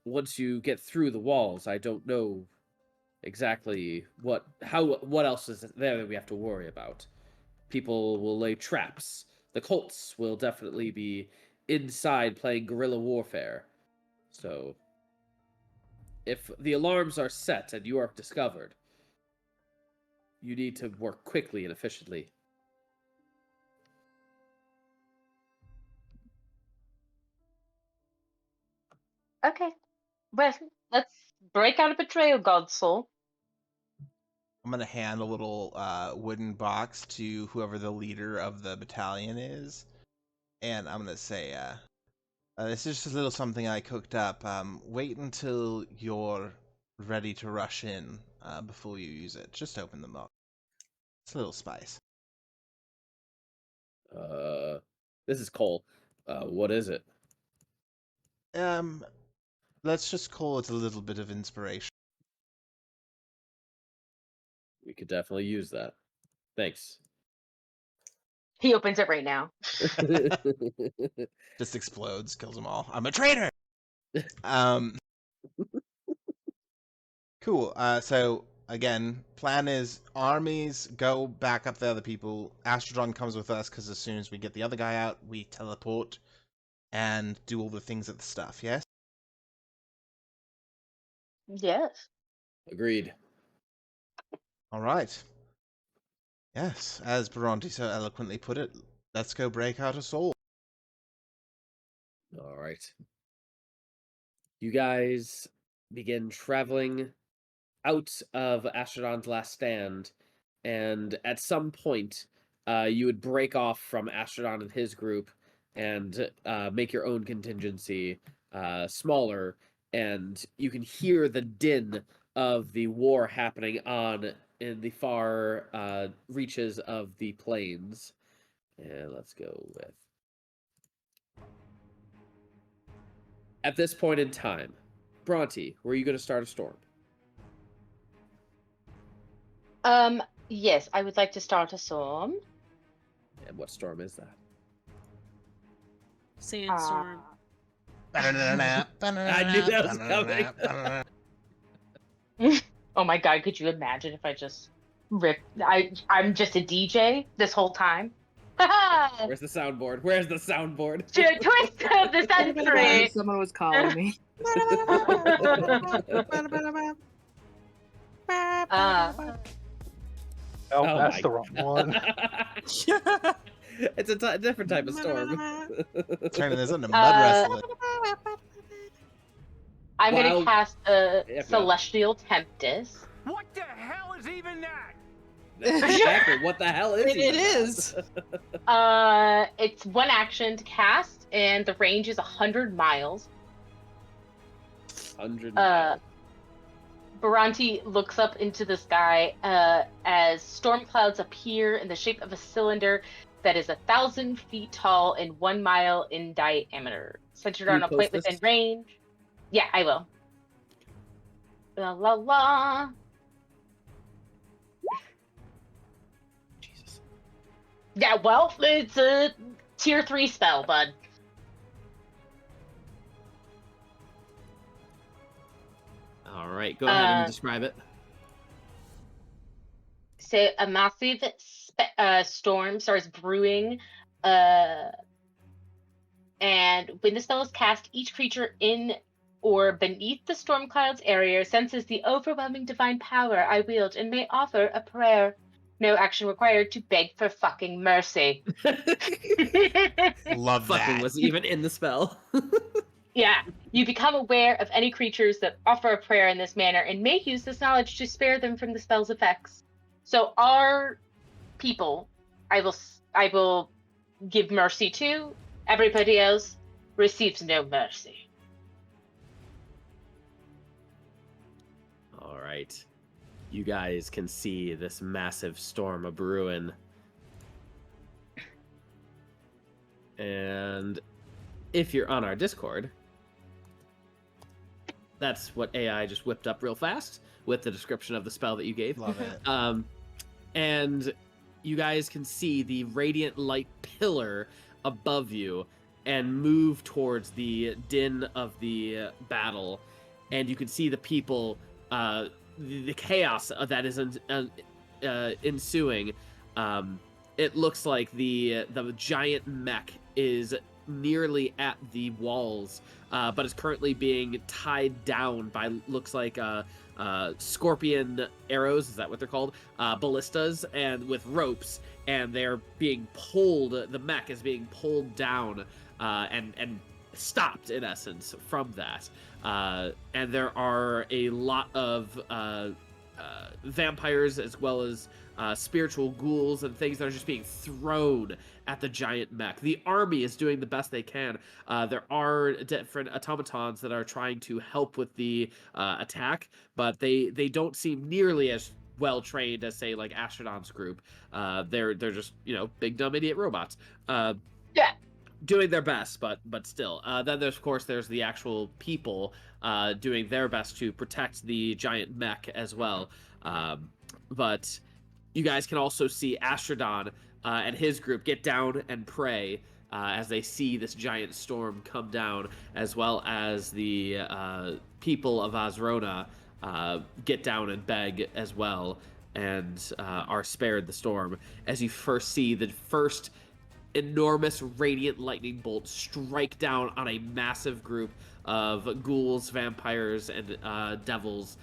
once you get through the walls, I don't know exactly what else is there that we have to worry about. People will lay traps. The cults will definitely be inside playing guerrilla warfare. So, if the alarms are set and you are discovered, you need to work quickly and efficiently. Okay. Well, let's break out a betrayal, God's soul. I'm gonna hand a little wooden box to whoever the leader of the battalion is, and I'm gonna say, "This is just a little something I cooked up. Wait until you're ready to rush in before you use it. Just open them up. It's a little spice." This is Cole. What is it? Let's just call it a little bit of inspiration. We could definitely use that. Thanks. He opens it right now. Just explodes, kills them all. I'm a traitor. Cool. So again, plan is armies go back up the other people. Astrodon comes with us because as soon as we get the other guy out, we teleport and do all the things at the stuff. Yes. Yes. Agreed. All right. Yes, as Bhranti so eloquently put it, let's go break out a soul. All right. You guys begin traveling out of Astrodon's last stand, and at some point, you would break off from Astrodon and his group and make your own contingency smaller, and you can hear the din of the war happening on in the far reaches of the plains. And let's go with... At this point in time, Bhranti, were you going to start a storm? Yes, I would like to start a storm. And what storm is that? Sandstorm. I knew that was coming. Oh my god, could you imagine if I just ripped... I'm just a DJ this whole time? Where's the soundboard? Where's the soundboard? Twist of the century! Someone was calling me. Oh, Oh that's my the wrong one. It's a different type of storm. Turning this into mud wrestling. I'm Wow. gonna cast a Yeah, Celestial Tempest. What the hell is even that? Exactly. What the hell is It even that? is. It's one action to cast, and the range is 100 miles. 100 Bhranti looks up into the sky as storm clouds appear in the shape of a cylinder that is 1,000 feet tall and 1 mile in diameter, centered Can on you a point post this? within range. Yeah, I will. La la la. Jesus. Yeah, well, it's a tier 3 spell, bud. All right, go ahead and describe it. So a massive storm starts brewing, and when the spell is cast, each creature in or beneath the storm cloud's area senses the overwhelming divine power I wield and may offer a prayer. No action required to beg for fucking mercy. Love Fucking that. was even in the spell. Yeah, you become aware of any creatures that offer a prayer in this manner and may use this knowledge to spare them from the spell's effects. So our people, I will give mercy to. Everybody else receives no mercy. All right. You guys can see this massive storm of brewing. And if you're on our Discord, that's what AI just whipped up real fast with the description of the spell that you gave. Love it. And you guys can see the radiant light pillar above you and move towards the din of the battle. And you can see the people, the chaos that is ensuing. It looks like the giant mech is nearly at the walls, but is currently being tied down by, looks like, scorpion arrows, is that what they're called? Ballistas, and with ropes, and they're being pulled, the mech is being pulled down, and stopped, in essence, from that. And there are a lot of vampires, as well as spiritual ghouls and things that are just being thrown at the giant mech. The army is doing the best they can. There are different automatons that are trying to help with the attack, but they don't seem nearly as well trained as, say, like Astrodon's group. They're just, you know, big dumb idiot robots. Yeah. Doing their best, but still. Then there's, of course, there's the actual people doing their best to protect the giant mech as well. But you guys can also see Astrodon and his group get down and pray as they see this giant storm come down, as well as the people of Azrona get down and beg as well, and are spared the storm. As you first see the first enormous radiant lightning bolt strike down on a massive group of ghouls, vampires, and devils,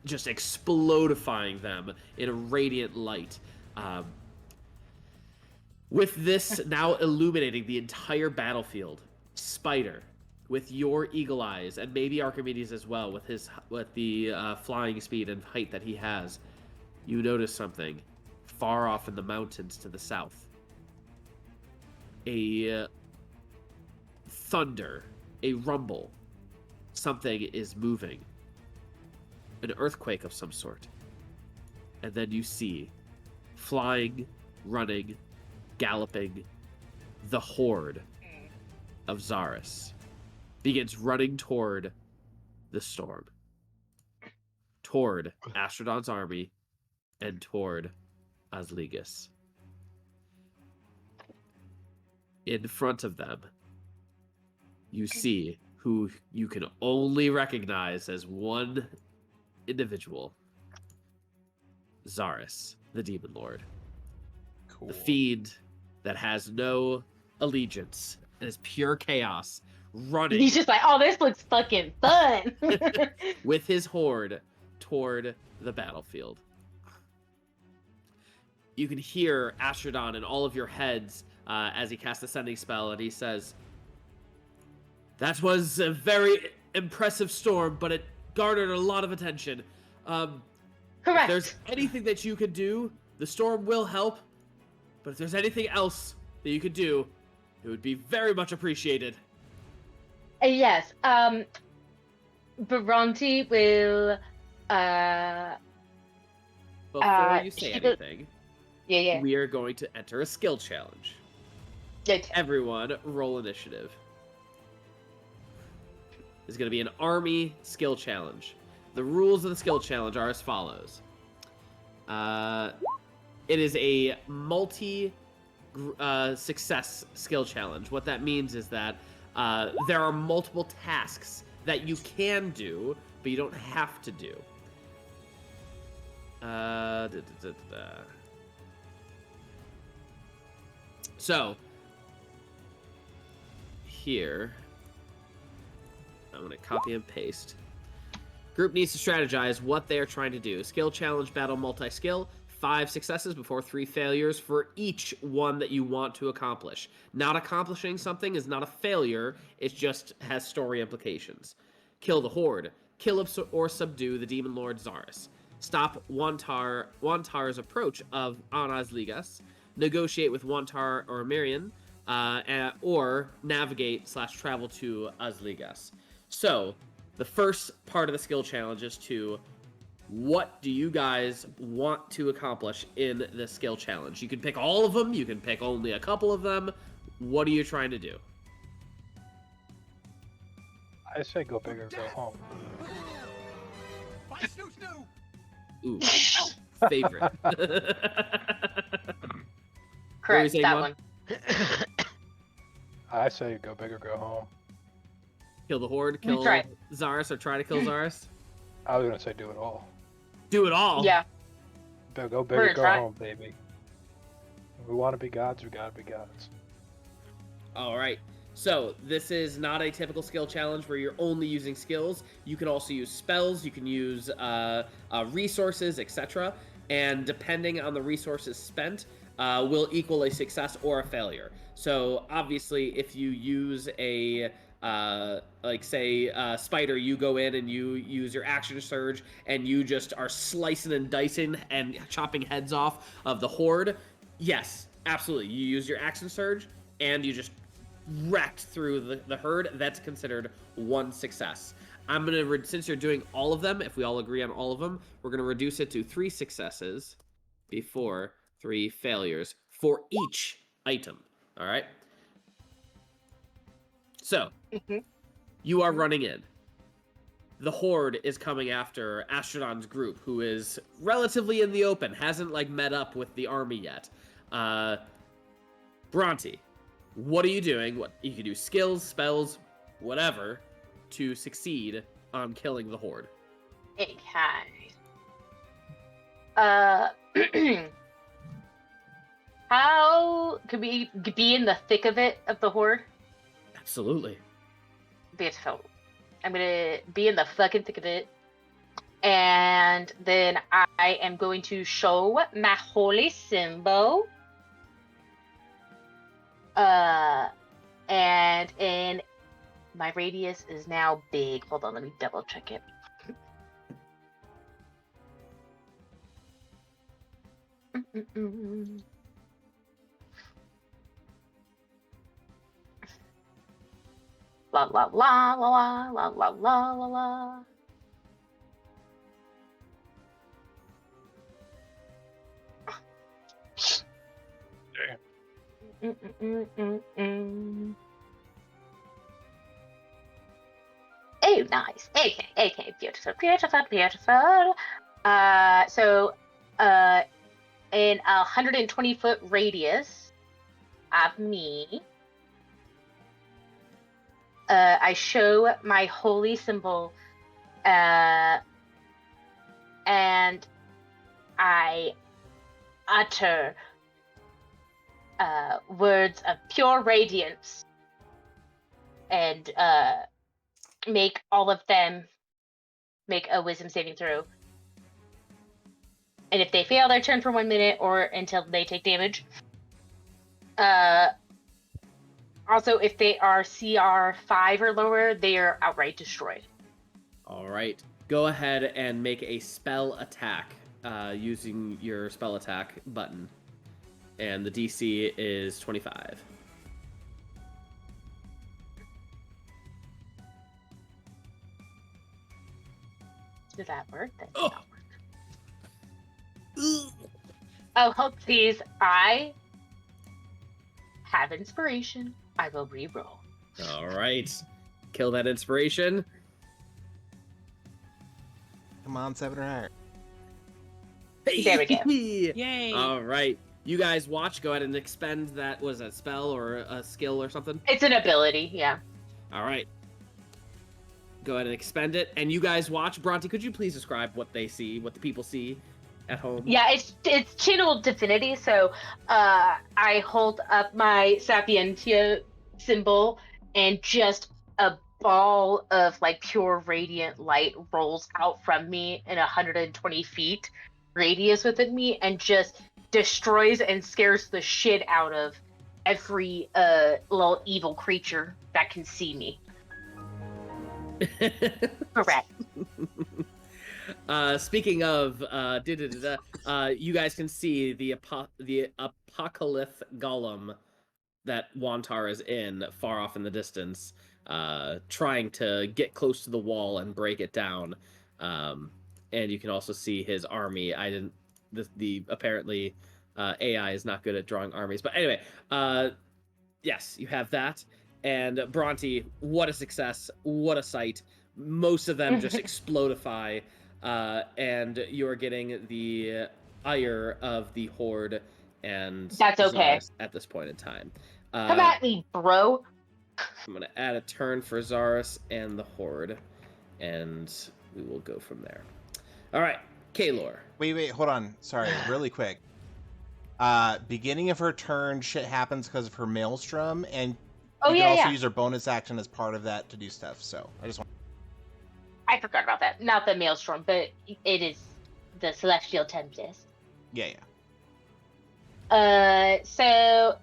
just explodifying them in a radiant light. With this now illuminating the entire battlefield, Spider, with your eagle eyes, and maybe Archimedes as well, with the flying speed and height that he has, you notice something far off in the mountains to the south. A thunder, a rumble, something is moving. An earthquake of some sort. And then you see, flying, running, galloping, the horde of Zaris begins running toward the storm, toward Astrodon's army, and toward Osligas. In front of them, you see who you can only recognize as one individual. Zaris, the Demon Lord. Cool. The fiend that has no allegiance and is pure chaos, running He's just like, oh, this looks fucking fun. with his horde toward the battlefield. You can hear Astrodon in all of your heads as he casts the sending spell, and he says, "That was a very impressive storm, but it garnered a lot of attention. If Correct. there's anything that you could do, the storm will help. But if there's anything else that you could do, it would be very much appreciated." Yes. Bhranti will. Before you say she will- anything, Yeah. we are going to enter a skill challenge. Good. Everyone, roll initiative. This is going to be an army skill challenge. The rules of the skill challenge are as follows. It is a multi-success skill challenge. What that means is that there are multiple tasks that you can do, but you don't have to do. So, here, I'm going to copy and paste. Group needs to strategize what they are trying to do. Skill challenge, battle, multi-skill. 5 successes before 3 failures for each one that you want to accomplish. Not accomplishing something is not a failure. It just has story implications. Kill the Horde. Kill or subdue the Demon Lord Zaris. Stop Wantar's approach on Osligas. Negotiate with Wantar or Mirian. Or navigate/travel to Osligas. So, the first part of the skill challenge is to, what do you guys want to accomplish in this skill challenge? You can pick all of them. You can pick only a couple of them. What are you trying to do? I say go big or go home. Ooh, favorite. Correct. saying, That Mon? one. I say go big or go home. Kill the Horde, kill try. Zaris, or try to kill Zaris? I was gonna say do it all. Do it all? Yeah. Go big We're or gonna go try. home, baby. We want to be gods. We gotta be gods. All right. So this is not a typical skill challenge where you're only using skills. You can also use spells. You can use resources, etc. And depending on the resources spent, will equal a success or a failure. So obviously, if you use a like say spider, you go in and you use your action surge and you just are slicing and dicing and chopping heads off of the horde. Yes, absolutely. You use your action surge and you just wrecked through the herd. That's considered one success. I'm gonna since you're doing all of them, if we all agree on all of them, we're gonna reduce it to 3 successes before 3 failures for each item. All right. So you are running in. The horde is coming after Astrodon's group, who is relatively in the open, hasn't like met up with the army yet. Bhranti, what are you doing? What you can do, skills, spells, whatever, to succeed on killing the horde. Okay. How could we be in the thick of it, of the horde? Absolutely. Beautiful. I'm gonna be in the fucking thick of it. And then I am going to show my holy symbol. And in my radius is now big. Hold on, let me double check it. La la la la la la la la la. Oh, nice. Okay, beautiful. So, in a 120-foot radius of me, I show my holy symbol, and I utter words of pure radiance, and make all of them make a wisdom saving throw. And if they fail their turn for 1 minute or until they take damage. Also, if they are CR 5 or lower, they are outright destroyed. All right. Go ahead and make a spell attack using your spell attack button. And the DC is 25. Did that work? That did not work. Oh, please. I have inspiration. I will re-roll. All right. Kill that inspiration. Come on, 7 or higher. There we go. Yay. All right. You guys watch. Go ahead and expend that. Was that spell or a skill or something? It's an ability, yeah. All right. Go ahead and expend it. And you guys watch. Bhranti, could you please describe what they see, what the people see at home? Yeah, it's channeled divinity, so I hold up my Sapientia symbol and just a ball of like pure radiant light rolls out from me in 120 feet radius within me and just destroys and scares the shit out of every little evil creature that can see me. Correct. Speaking of, you guys can see the apocalypse golem that Wantar is in far off in the distance, trying to get close to the wall and break it down. And you can also see his army. Apparently AI is not good at drawing armies, but anyway, yes, you have that. And Bhranti, what a success! What a sight! Most of them just explodify. And you are getting the ire of the horde, and that's okay Zaris at this point in time. Come at me, bro. I'm gonna add a turn for Zaris and the horde, and we will go from there. All right, Kaelor. Wait, hold on. Sorry, really quick. Beginning of her turn, shit happens because of her maelstrom, and Oh, you yeah, can also yeah. use your bonus action as part of that to do stuff. So I just want. I forgot about that. Not the Maelstrom, but it is the Celestial Tempest. Yeah. So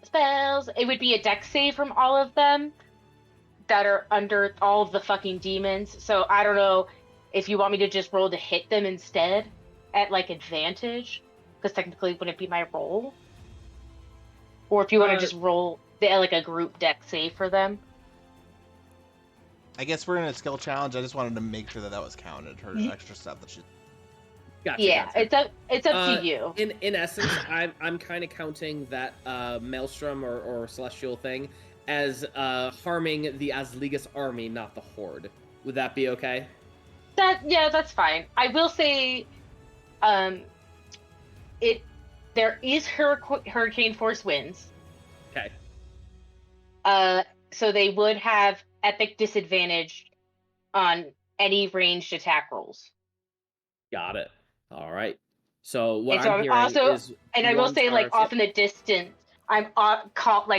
spells. It would be a dex save from all of them that are under all of the fucking demons. So I don't know if you want me to just roll to hit them instead at like advantage, because technically it wouldn't be my roll. Or if you want to just roll like a group dex save for them. I guess we're in a skill challenge. I just wanted to make sure that was counted. Her extra stuff that she. Gotcha. Yeah, gotcha. it's up to you. In essence, I'm kind of counting that Maelstrom or Celestial thing as harming the Osligas army, not the Horde. Would that be okay? That's fine. I will say, there is hurricane force winds. Okay. So they would have epic disadvantage on any ranged attack rolls. Got it. All right. So what And so I'm I'm hearing also, is, and I will say, like, Yep. off in the distance, I'm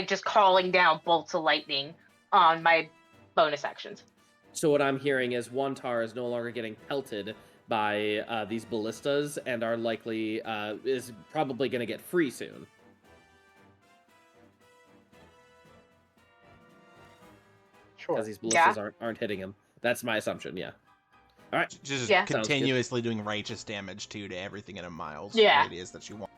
just calling down bolts of lightning on my bonus actions. So what I'm hearing is one tar is no longer getting pelted by these ballistas and are likely is probably going to get free soon. Sure. Because these ballistas aren't hitting him. That's my assumption. Yeah. All right. Just Yeah. continuously doing righteous damage to everything in a mile's Yeah. radius that you want.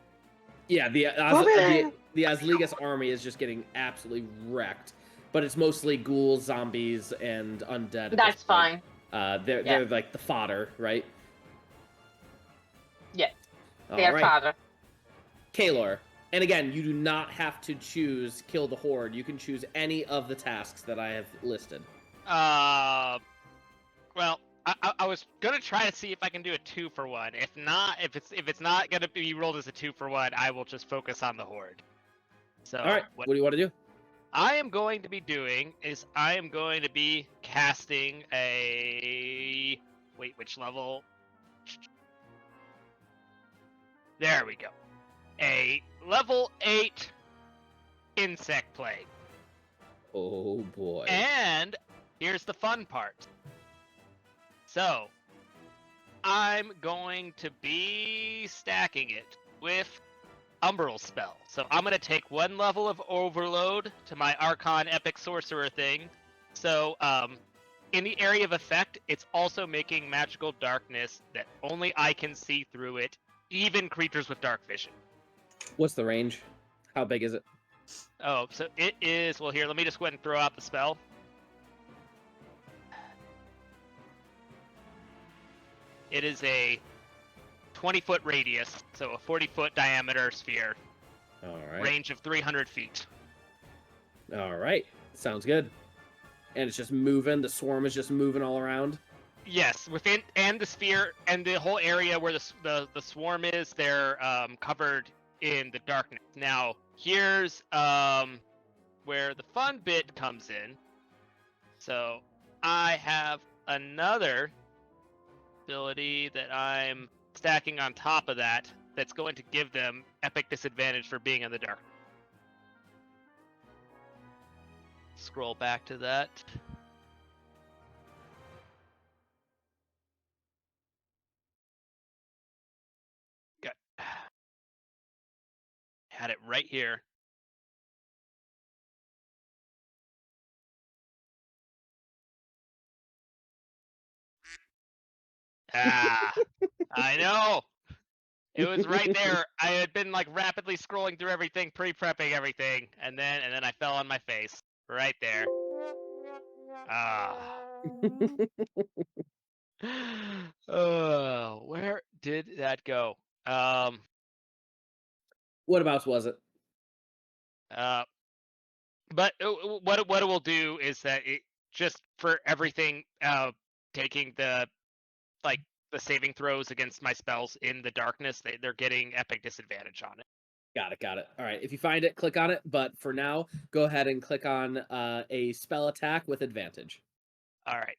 Yeah, the Osligas army is just getting absolutely wrecked, but it's mostly ghouls, zombies, and undead. That's fine. They're like the fodder, right? Yeah, All they're right. fodder. Kaelor, and again, you do not have to choose kill the Horde. You can choose any of the tasks that I have listed. Well, I was gonna try to see if I can do a 2-for-1. If not, if it's not gonna be rolled as a 2-for-1, I will just focus on the Horde. So All right, what do you want to do? I am going to be doing is I am going to be casting a which level? There we go. A level 8 insect plague. Oh boy. And here's the fun part. So, I'm going to be stacking it with Umbral spell. So I'm going to take 1 level of overload to my Archon Epic Sorcerer thing. So, in the area of effect, it's also making magical darkness that only I can see through it, even creatures with dark vision. What's the range? How big is it? Oh, so it is, well here, let me just go ahead and throw out the spell. It is a 20-foot radius, so a 40-foot diameter sphere. All right. Range of 300 feet. All right. Sounds good. And it's just moving. The swarm is just moving all around. Yes, within and the sphere and the whole area where the swarm is, they're covered in the darkness. Now, here's where the fun bit comes in. So, I have another ability that I'm stacking on top of that that's going to give them epic disadvantage for being in the dark. Scroll back to that. Got had it right here. Ah, I know. It was right there. I had been like rapidly scrolling through everything, pre-prepping everything, and then I fell on my face right there. Ah. Oh, where did that go? What else was it? But what it will do is that it just for everything, taking the saving throws against my spells in the darkness, they're getting epic disadvantage on it. Got it. All right. If you find it, click on it. But for now, go ahead and click on a spell attack with advantage. All right.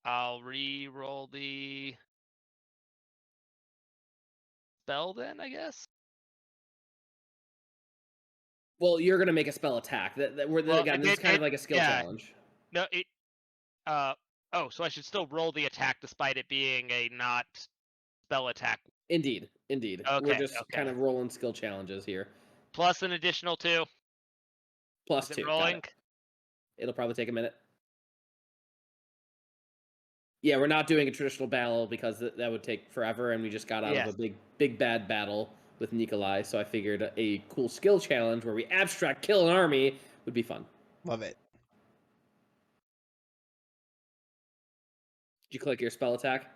I'll re-roll the spell then, I guess. Well, you're gonna make a spell attack. Again, this is kind of like a skill challenge. No, so I should still roll the attack despite it being a not spell attack. Indeed. Okay, We're just kind of rolling skill challenges here. Plus an additional 2. Plus Is 2. it rolling? It'll probably take a minute. Yeah, we're not doing a traditional battle because that would take forever, and we just got out of a big bad battle with Nikolai, so I figured a cool skill challenge where we abstract kill an army would be fun. Love it. Did you click your spell attack?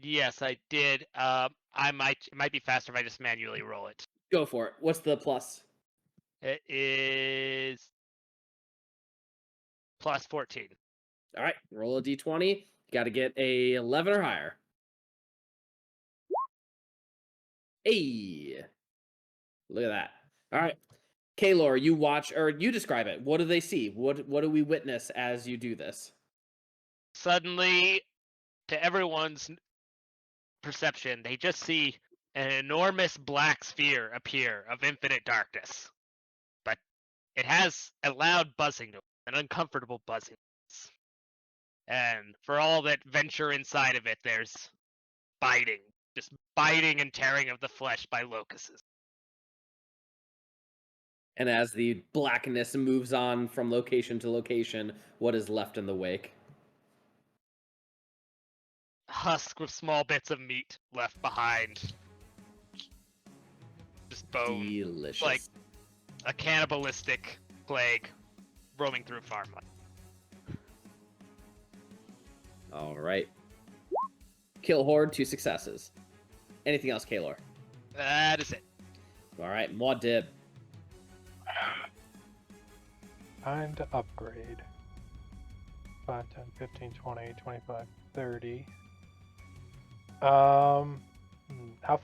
Yes, I did. It might be faster if I just manually roll it. Go for it. What's the plus? It is plus 14. All right, roll a d20. You got to get a 11 or higher. Hey, look at that. All right, Kaelor, you watch or you describe it. What do they see? What do we witness as you do this? Suddenly, to everyone's perception, they just see an enormous black sphere appear of infinite darkness. But it has a loud buzzing noise, an uncomfortable buzzing noise. And for all that venture inside of it, there's just biting and tearing of the flesh by locusts. And as the blackness moves on from location to location, what is left in the wake? Husk with small bits of meat left behind. Just bone. Delicious. Like a cannibalistic plague roaming through farmland. All right. Kill Horde, 2 successes. Anything else, Kaelor? That is it. All right, Muad Dib. Time to upgrade. 5, 10, 15, 20, 25, 30. How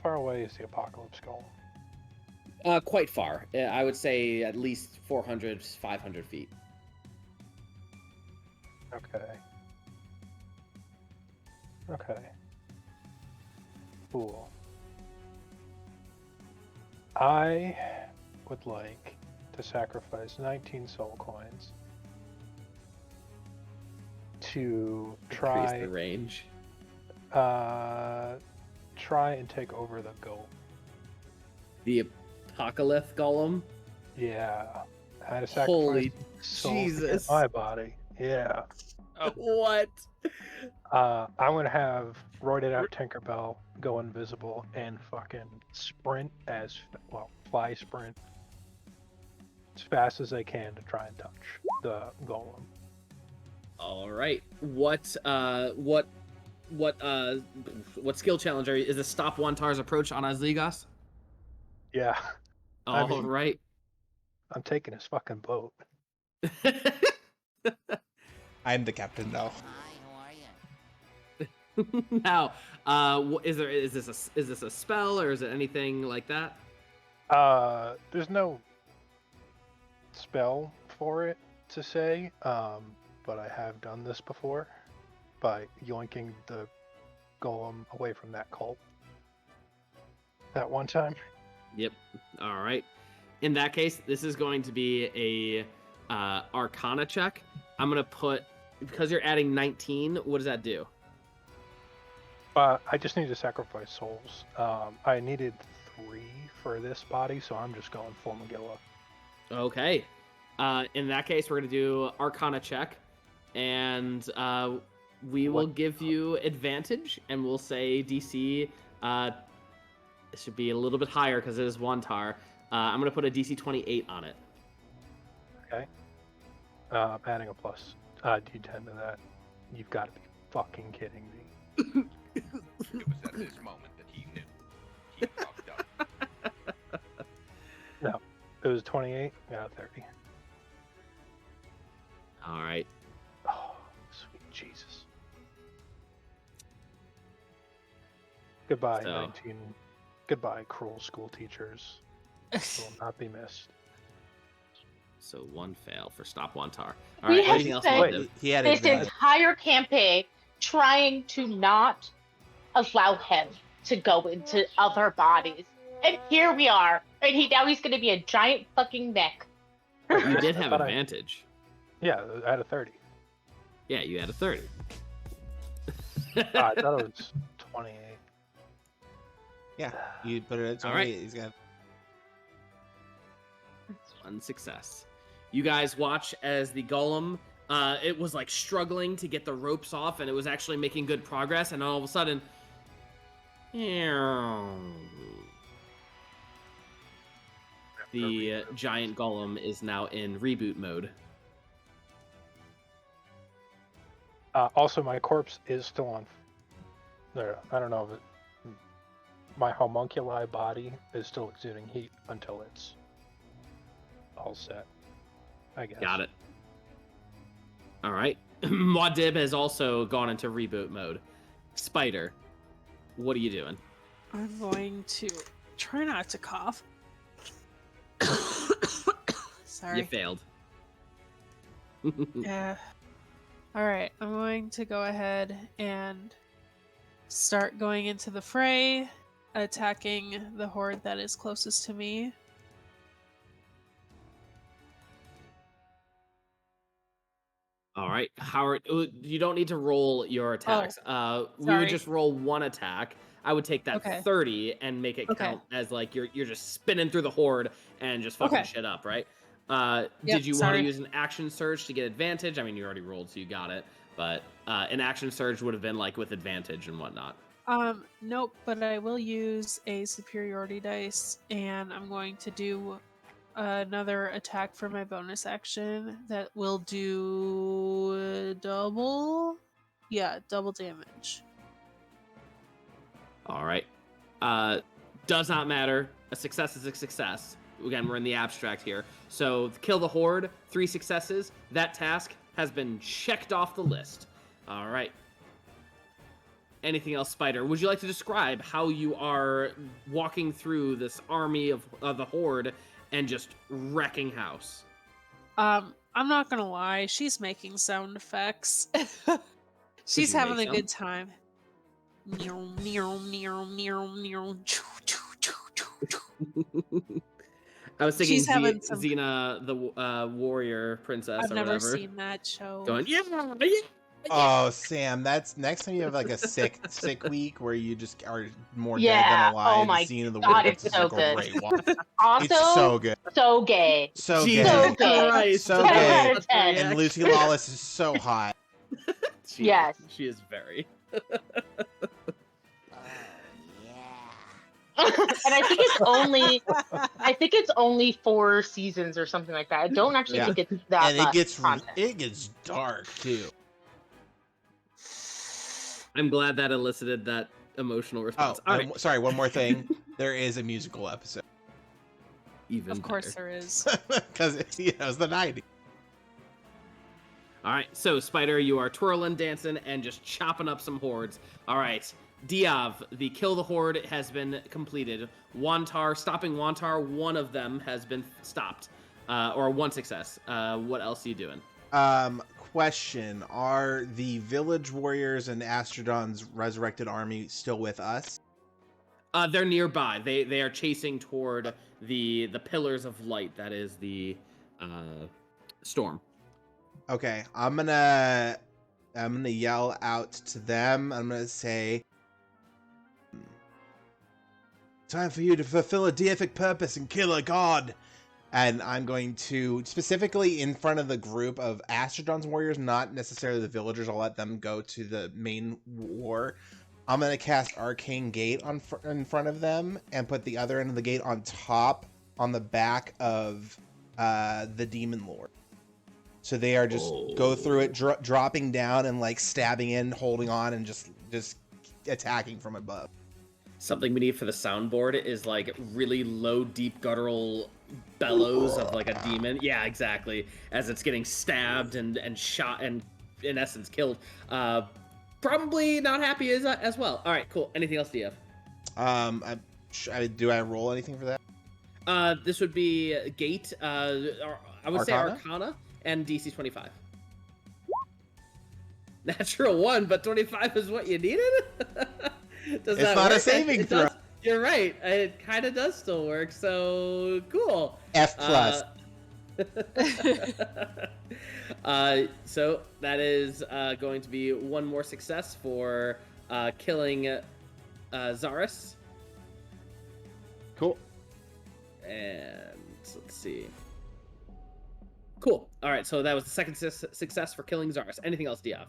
far away is the Apocalypse Golem? Quite far. I would say at least 400, 500 feet. Okay. Cool. I would like to sacrifice 19 soul coins to Increase the range. try and take over the goal. The Apocalypse Golem? Yeah. I had to sacrifice Holy souls to get Jesus. my body. Yeah. Oh. What? I'm gonna have roided out Tinkerbell go invisible and fucking sprint fly sprint as fast as I can to try and touch the golem. All right. What skill challenge are you? Is this stop one tar's approach on Osligas? Yeah. All right. I'm taking his fucking boat. I'm the captain now. Now, is this a spell or is it anything like that? There's no spell for it to say, but I have done this before by yoinking the golem away from that cult that one time. Yep. All right. In that case, this is going to be a Arcana check. I'm gonna put, because you're adding 19. What does that do? I just need to sacrifice souls. I needed 3 for this body, so I'm just going full Megillah. Okay. In that case, we're going to do Arcana check, and we will give you advantage, and we'll say DC. It should be a little bit higher because it is one tar. I'm going to put a DC 28 on it. Okay. Adding a plus D10 to that. You've got to be fucking kidding me. It was at this moment that he knew. He fucked up. No, it was 28. Yeah, 30. All right. Oh, sweet Jesus. Goodbye, So- 19. Goodbye, cruel school teachers. Will not be missed. So 1 fail for stop one tar. All We right. have Anything else? spent Muad Dib? He had this advantage. entire campaign trying to not allow him to go into other bodies. And here we are. And he's going to be a giant fucking mech You did have But I- advantage. Yeah, I had a 30. Yeah, you had a 30. I thought it was 28. Yeah, you put it at All right. 28. He's got. One success. You guys watch as the golem, it was like struggling to get the ropes off, and it was actually making good progress, and all of a sudden, the giant golem is now in reboot mode. Also, my corpse is still on there. I don't know if it, my homunculi body is still exuding heat until it's all set, I guess. Got it. All right. Muad'Dib has also gone into reboot mode. Spider, what are you doing? I'm going to try not to cough. Sorry. You failed. Yeah. All right. I'm going to go ahead and start going into the fray, attacking the horde that is closest to me. All right, Howard, you don't need to roll your attacks. We would sorry. just roll one attack. I would take that Okay. 30 and make it Okay. count as like you're just spinning through the horde and just fucking Okay. shit up, right? Yep, Did you want sorry. to use an action surge to get advantage? I mean, you already rolled, so you got it. But an action surge would have been like with advantage and whatnot. Nope, but I will use a superiority dice, and I'm going to do another attack for my bonus action that will do double damage. All right. Does not matter. A success is a success. Again, we're in the abstract here. So, kill the horde, 3 successes. That task has been checked off the list. All right. Anything else, Spider? Would you like to describe how you are walking through this army of the horde and just wrecking house? I'm not gonna lie, she's making sound effects. She's you having make a good time. Meow, meow, meow, meow, meow, choo, choo, choo, choo, choo. I was thinking She's having some- Xena, the warrior princess I've or never whatever. seen that show. Going, yeah. Oh, Sam, that's next time you have like a sick week where you just are more dead Yeah, than alive. oh my Scene of the God, week. it's so good. Great watch. Also, It's so good. so gay. So Jesus good. gay. Christ. So 10 gay. out of 10. And Lucy Lawless is so hot. Yes. She is very. And I think it's only 4 seasons or something like that. I don't actually Yeah. think it's that And much it content. gets dark too. I'm glad that elicited that emotional Oh, response. All right. sorry, one more thing. There is a musical episode. Even Of course better. there is. Because it's the 90s. All right, so Spider, you are twirling, dancing, and just chopping up some hordes. All right, Diov, the kill the horde has been completed. Stopping Wantar, one of them has been stopped, or one success. What else are you doing? Question: are the village warriors and Astrodon's resurrected army still with us? They're nearby. They are chasing toward the pillars of light. That is the storm. Okay, I'm gonna yell out to them. I'm gonna say, "Time for you to fulfill a deific purpose and kill a god." And I'm going to specifically in front of the group of Astrodon's warriors, not necessarily the villagers. I'll let them go to the main war. I'm gonna cast Arcane Gate in front of them and put the other end of the gate on the back of the Demon Lord. So they are just go through it, dropping down and like stabbing in, holding on, and just attacking from above. Something we need for the soundboard is like really low, deep, guttural bellows of like a demon. Yeah, exactly. As it's getting stabbed and shot and in essence killed. Probably not happy as well. All right, cool. Anything else, Diov? Do I roll anything for that? This would be Gate. I would say Arcana? Arcana and DC 25. Natural 1, but 25 is what you needed? Does It's that not a work? saving It throw. You're right. It kind of does still work, so cool. F plus. So that is going to be one more success for killing Zaris. Cool. And let's see. Cool. All right, so that was the second success for killing Zaris. Anything else, Diov?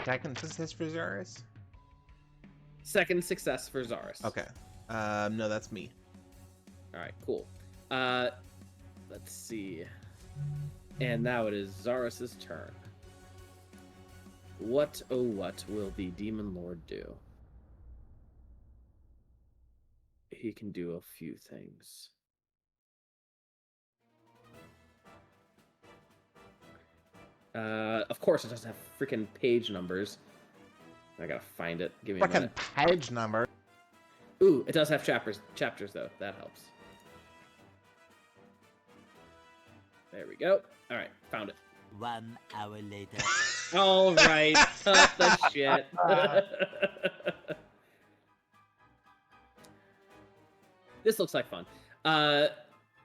Second success for Zaris? Second success for Zaris. Okay. No, that's me. All right, cool. Let's see. And now it is Zaris's turn. What, oh what, will the Demon Lord do? He can do a few things. Of course, it doesn't have freaking page numbers. I gotta find it. Give me a Fucking minute. page number. Ooh, it does have chapters though. That helps. There we go. All right, found it. 1 hour later. All right, cut the shit. This looks like fun.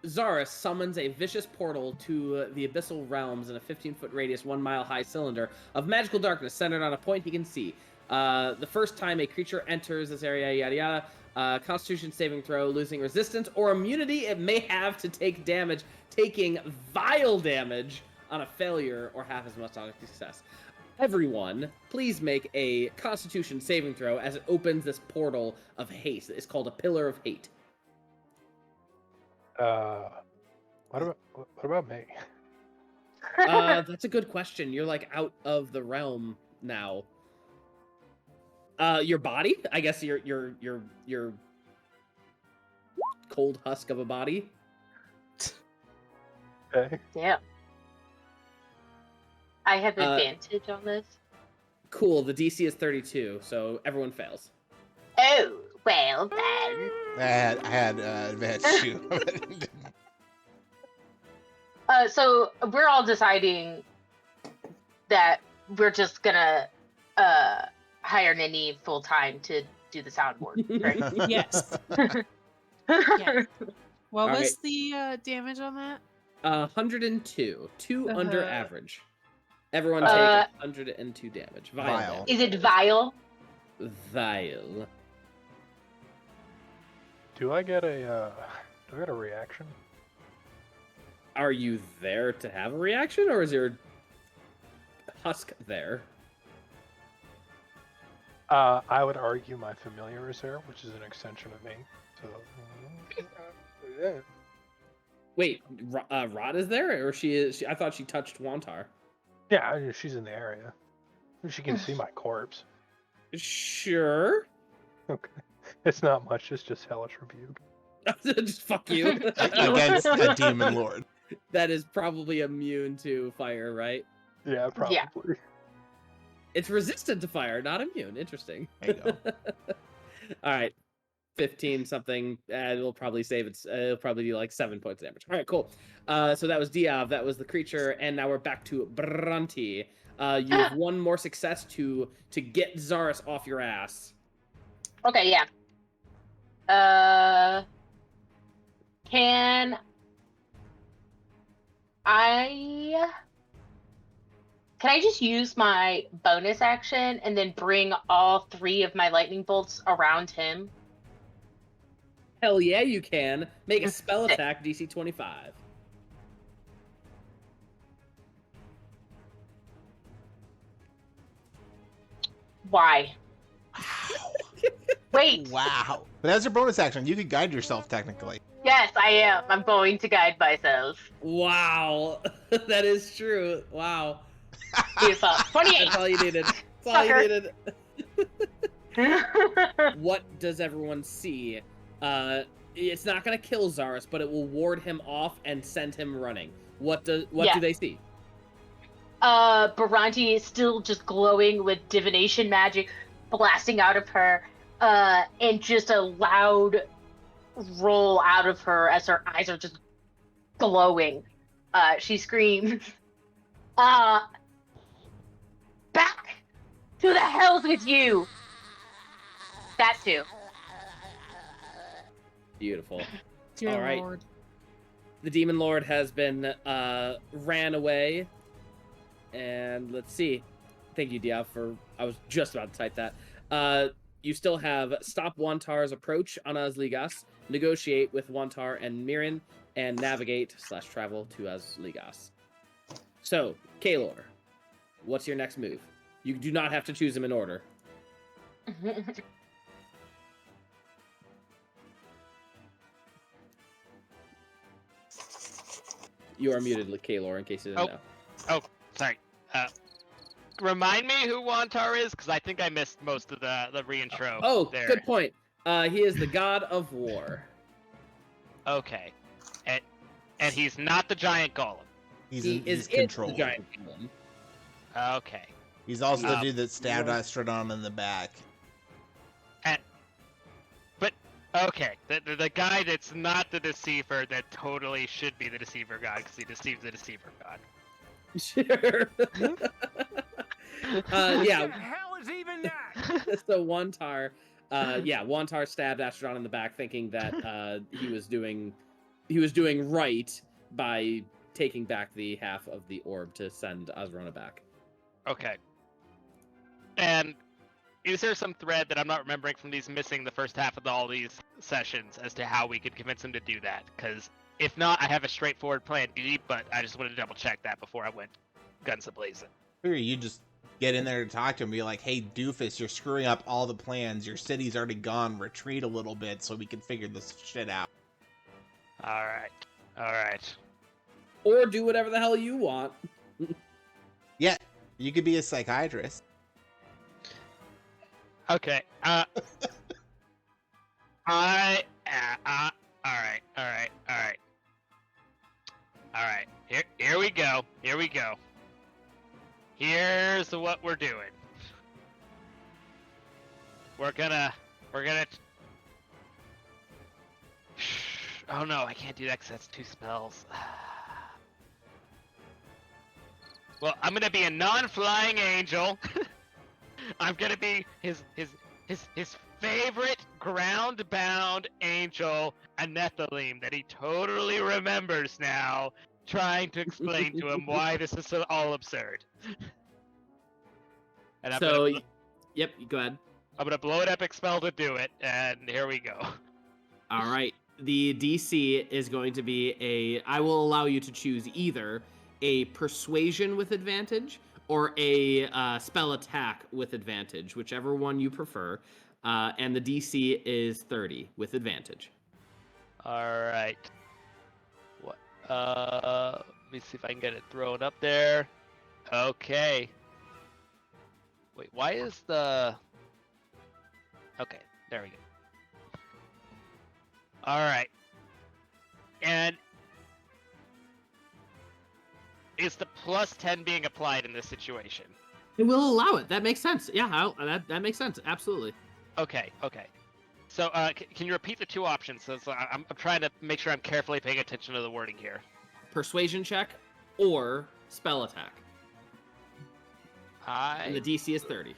Zaris summons a vicious portal to the abyssal realms in a 15-foot radius, 1 mile high cylinder of magical darkness centered on a point he can see. The first time a creature enters this area, yada yada, Constitution saving throw, losing resistance or immunity it may have to take damage, taking vile damage on a failure or half as much on a success. Everyone, please make a Constitution saving throw as it opens this portal of haste. It's called a Pillar of Hate. What about me? That's a good question. You're like out of the realm now. Your body? I guess your cold husk of a body. Okay. Yeah. I have advantage on this. Cool. The DC is 32, so everyone fails. Oh, well then. I had advantage too. So we're all deciding that we're just gonna hire Nineve full time to do the soundboard, right? Yes. Yes. What All was the damage on that? 102. 2 under Uh-huh. average. Everyone take 102 damage. Vile. Vile. Is it vile? Vile. Do I get a reaction? Are you there to have a reaction, or is your husk there? I would argue my familiar is there, which is an extension of me. So yeah. Wait, Rod is there, or she is? I thought she touched Wantar. Yeah, she's in the area. She can see my corpse. Sure. Okay. It's not much, it's just Hellish Rebuke. Just fuck you. Against a demon lord. That is probably immune to fire, right? Yeah, probably. Yeah. It's resistant to fire, not immune. Interesting. There you go. All right. 15 something. It'll probably save it. It'll probably do like 7 points of damage. All right, cool. So that was Diov. That was the creature. And now we're back to Bhranti. You have one more success to get Zaris off your ass. Okay, yeah. Can I just use my bonus action and then bring all 3 of my lightning bolts around him? Hell yeah, you can. Make a spell attack, DC 25. Why? Wait. Wow. But as your bonus action, you could guide yourself technically. Yes, I am. I'm going to guide myself. Wow. That is true. Wow. Here's 28. That's all you needed. That's all you Sucker. needed. What does everyone see? It's not going to kill Zaris, but it will ward him off and send him running. What do they see? Bhranti is still just glowing with divination magic blasting out of her, and just a loud roll out of her as her eyes are just glowing. She screams, back to the hells with you! That too. Beautiful. Dear All right. Lord. The Demon Lord has been ran away. And let's see. Thank you, Diov, for... I was just about to type that. You still have stop Wantar's approach on Osligas, negotiate with Wantar and Mirren, and navigate/travel to Osligas. So, Kaelor, what's your next move? You do not have to choose them in order. You are muted, Kaelor, in case you didn't know. Oh, sorry. Remind me who Wantar is, because I think I missed most of the reintro. Oh, there. good point. He is the god of war. Okay. And he's not the giant golem. He's controlled. The giant golem. Okay. He's also the dude that stabbed Astrodon in the back. But okay, the guy that's not the deceiver that totally should be the deceiver god because he deceives the deceiver god. Sure. Yeah. What the hell is even that? So Wantar, Wantar stabbed Astrodon in the back, thinking that he was doing right by taking back the half of the orb to send Azrona back. Okay. And is there some thread that I'm not remembering from these missing the first half of all these sessions as to how we could convince him to do that? Because if not, I have a straightforward plan B, but I just wanted to double check that before I went guns a-blazing. You just get in there to talk to him and be like, hey, doofus, you're screwing up all the plans. Your city's already gone. Retreat a little bit so we can figure this shit out. Alright. Or do whatever the hell you want. Yeah, you could be a psychiatrist. Okay. Alright. Here we go. Here's what we're doing. We're gonna. Oh no, I can't do that because that's 2 spells. Well, I'm gonna be a non-flying angel. I'm gonna be his favorite ground-bound angel, Anethalim, that he totally remembers now, trying to explain to him why this is all absurd. And Yep, go ahead. I'm gonna blow an epic spell to do it, and here we go. All right. The DC is going to be I will allow you to choose either a persuasion with advantage or a spell attack with advantage, whichever one you prefer. And the DC is 30 with advantage. All right. What? Let me see if I can get it thrown up there. Okay. Wait, why is the... Okay, there we go. All right. And is the plus 10 being applied in this situation? It will allow it. That makes sense. Yeah, that makes sense. Absolutely. Okay. So, can you repeat the 2 options? So I'm trying to make sure I'm carefully paying attention to the wording here. Persuasion check or spell attack. And the DC is 30.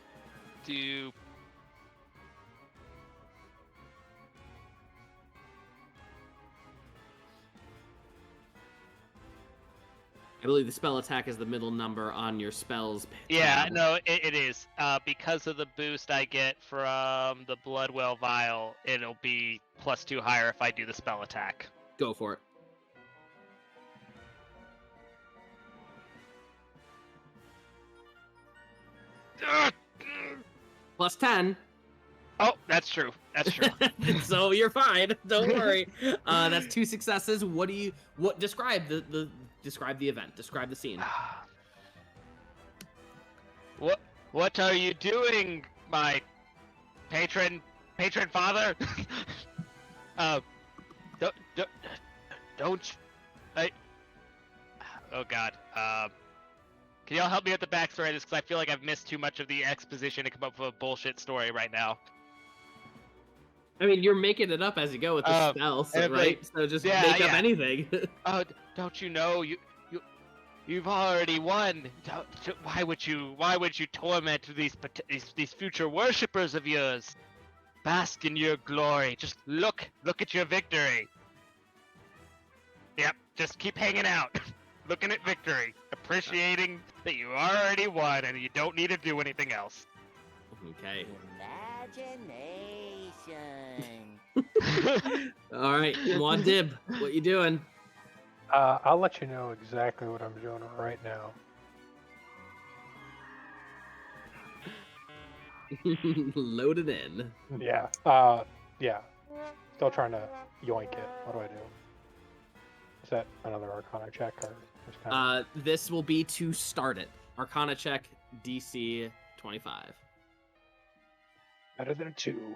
I believe the spell attack is the middle number on your spells. Yeah, no, it is. Because of the boost I get from the Bloodwell Vial, it'll be +2 higher if I do the spell attack. Go for it. +10. Oh, that's true. So you're fine. Don't worry. That's 2 successes. Describe describe the event. Describe the scene. What are you doing, my patron father? Don't. Oh God. Can y'all help me with the backstory of this? Because I feel like I've missed too much of the exposition to come up with a bullshit story right now. I mean, you're making it up as you go with the spells, right? So just make up anything. Oh, don't you know you've already won? Why would you torment these future worshippers of yours? Bask in your glory. Just look at your victory. Yep, just keep hanging out, looking at victory, appreciating that you already won and you don't need to do anything else. Okay. Imagination. All right, Muad, what you doing? I'll let you know exactly what I'm doing right now. Loaded in. Yeah. Yeah. Still trying to yoink it. What do I do? Is that another Arcana check or just kind of... This will be to start it. Arcana check, DC 25. Better than a 2.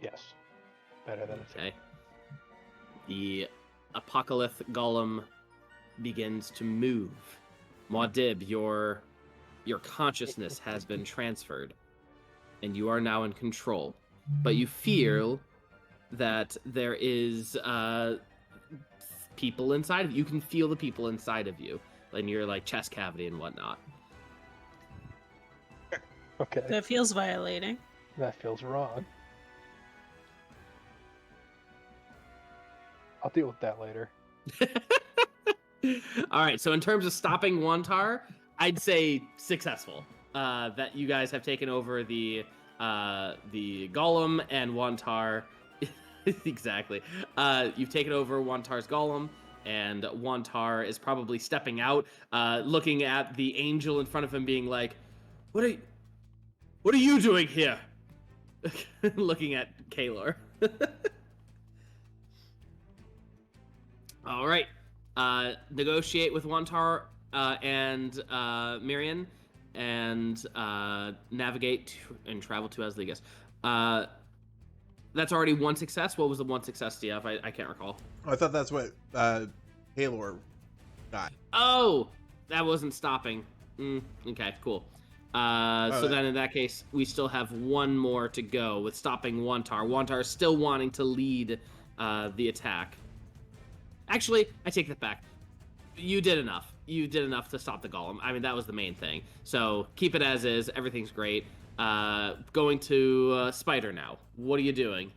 Yes. Better than a 2. Okay. The apocalyptic golem begins to move. Muad'Dib, your consciousness has been transferred, and you are now in control. But you feel that there is people inside of you. You can feel the people inside of you, in your like chest cavity and whatnot. Okay. That feels violating. That feels wrong. I'll deal with that later. All right, so in terms of stopping Wantar, I'd say successful. That you guys have taken over the golem and Wantar. Exactly. You've taken over Wantar's golem, and Wantar is probably stepping out, looking at the angel in front of him, being like, "What are you doing here?" Looking at Kaelor. All right. Negotiate with Wantar and Mirian, and navigate and travel to Osligas. That's already one success. What was the one success, Diov? I can't recall. Oh, I thought that's what Kaelor got. Oh, that wasn't stopping. Okay, cool. So then in that case, we still have one more to go with stopping Wantar. Wantar is still wanting to lead the attack. Actually, I take that back. You did enough. You did enough to stop the golem. I mean, that was the main thing. So keep it as is. Everything's great. Going to Spider now. What are you doing?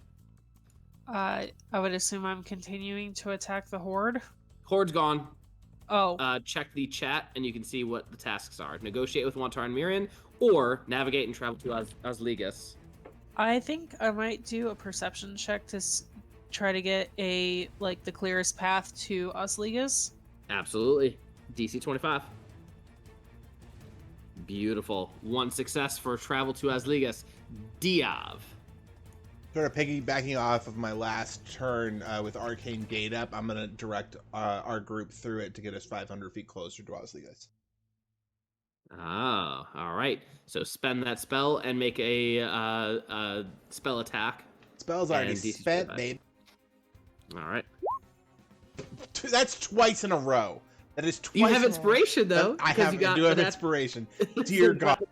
I would assume I'm continuing to attack the horde. Horde's gone. Oh. Check the chat, and you can see what the tasks are. Negotiate with Wantar and Mirian, or navigate and travel to Osligas. I think I might do a perception check to try to get the clearest path to Osligas. Absolutely. DC 25. Beautiful. One success for travel to Osligas. Diov. Sort of piggybacking off of my last turn with Arcane Gate up, I'm going to direct our group through it to get us 500 feet closer to Osligas. Ah, all right. So spend that spell and make a spell attack. Spell's already spent, babe. All right. That's twice in a row. That is twice. You have inspiration though. I do have inspiration. Dear God.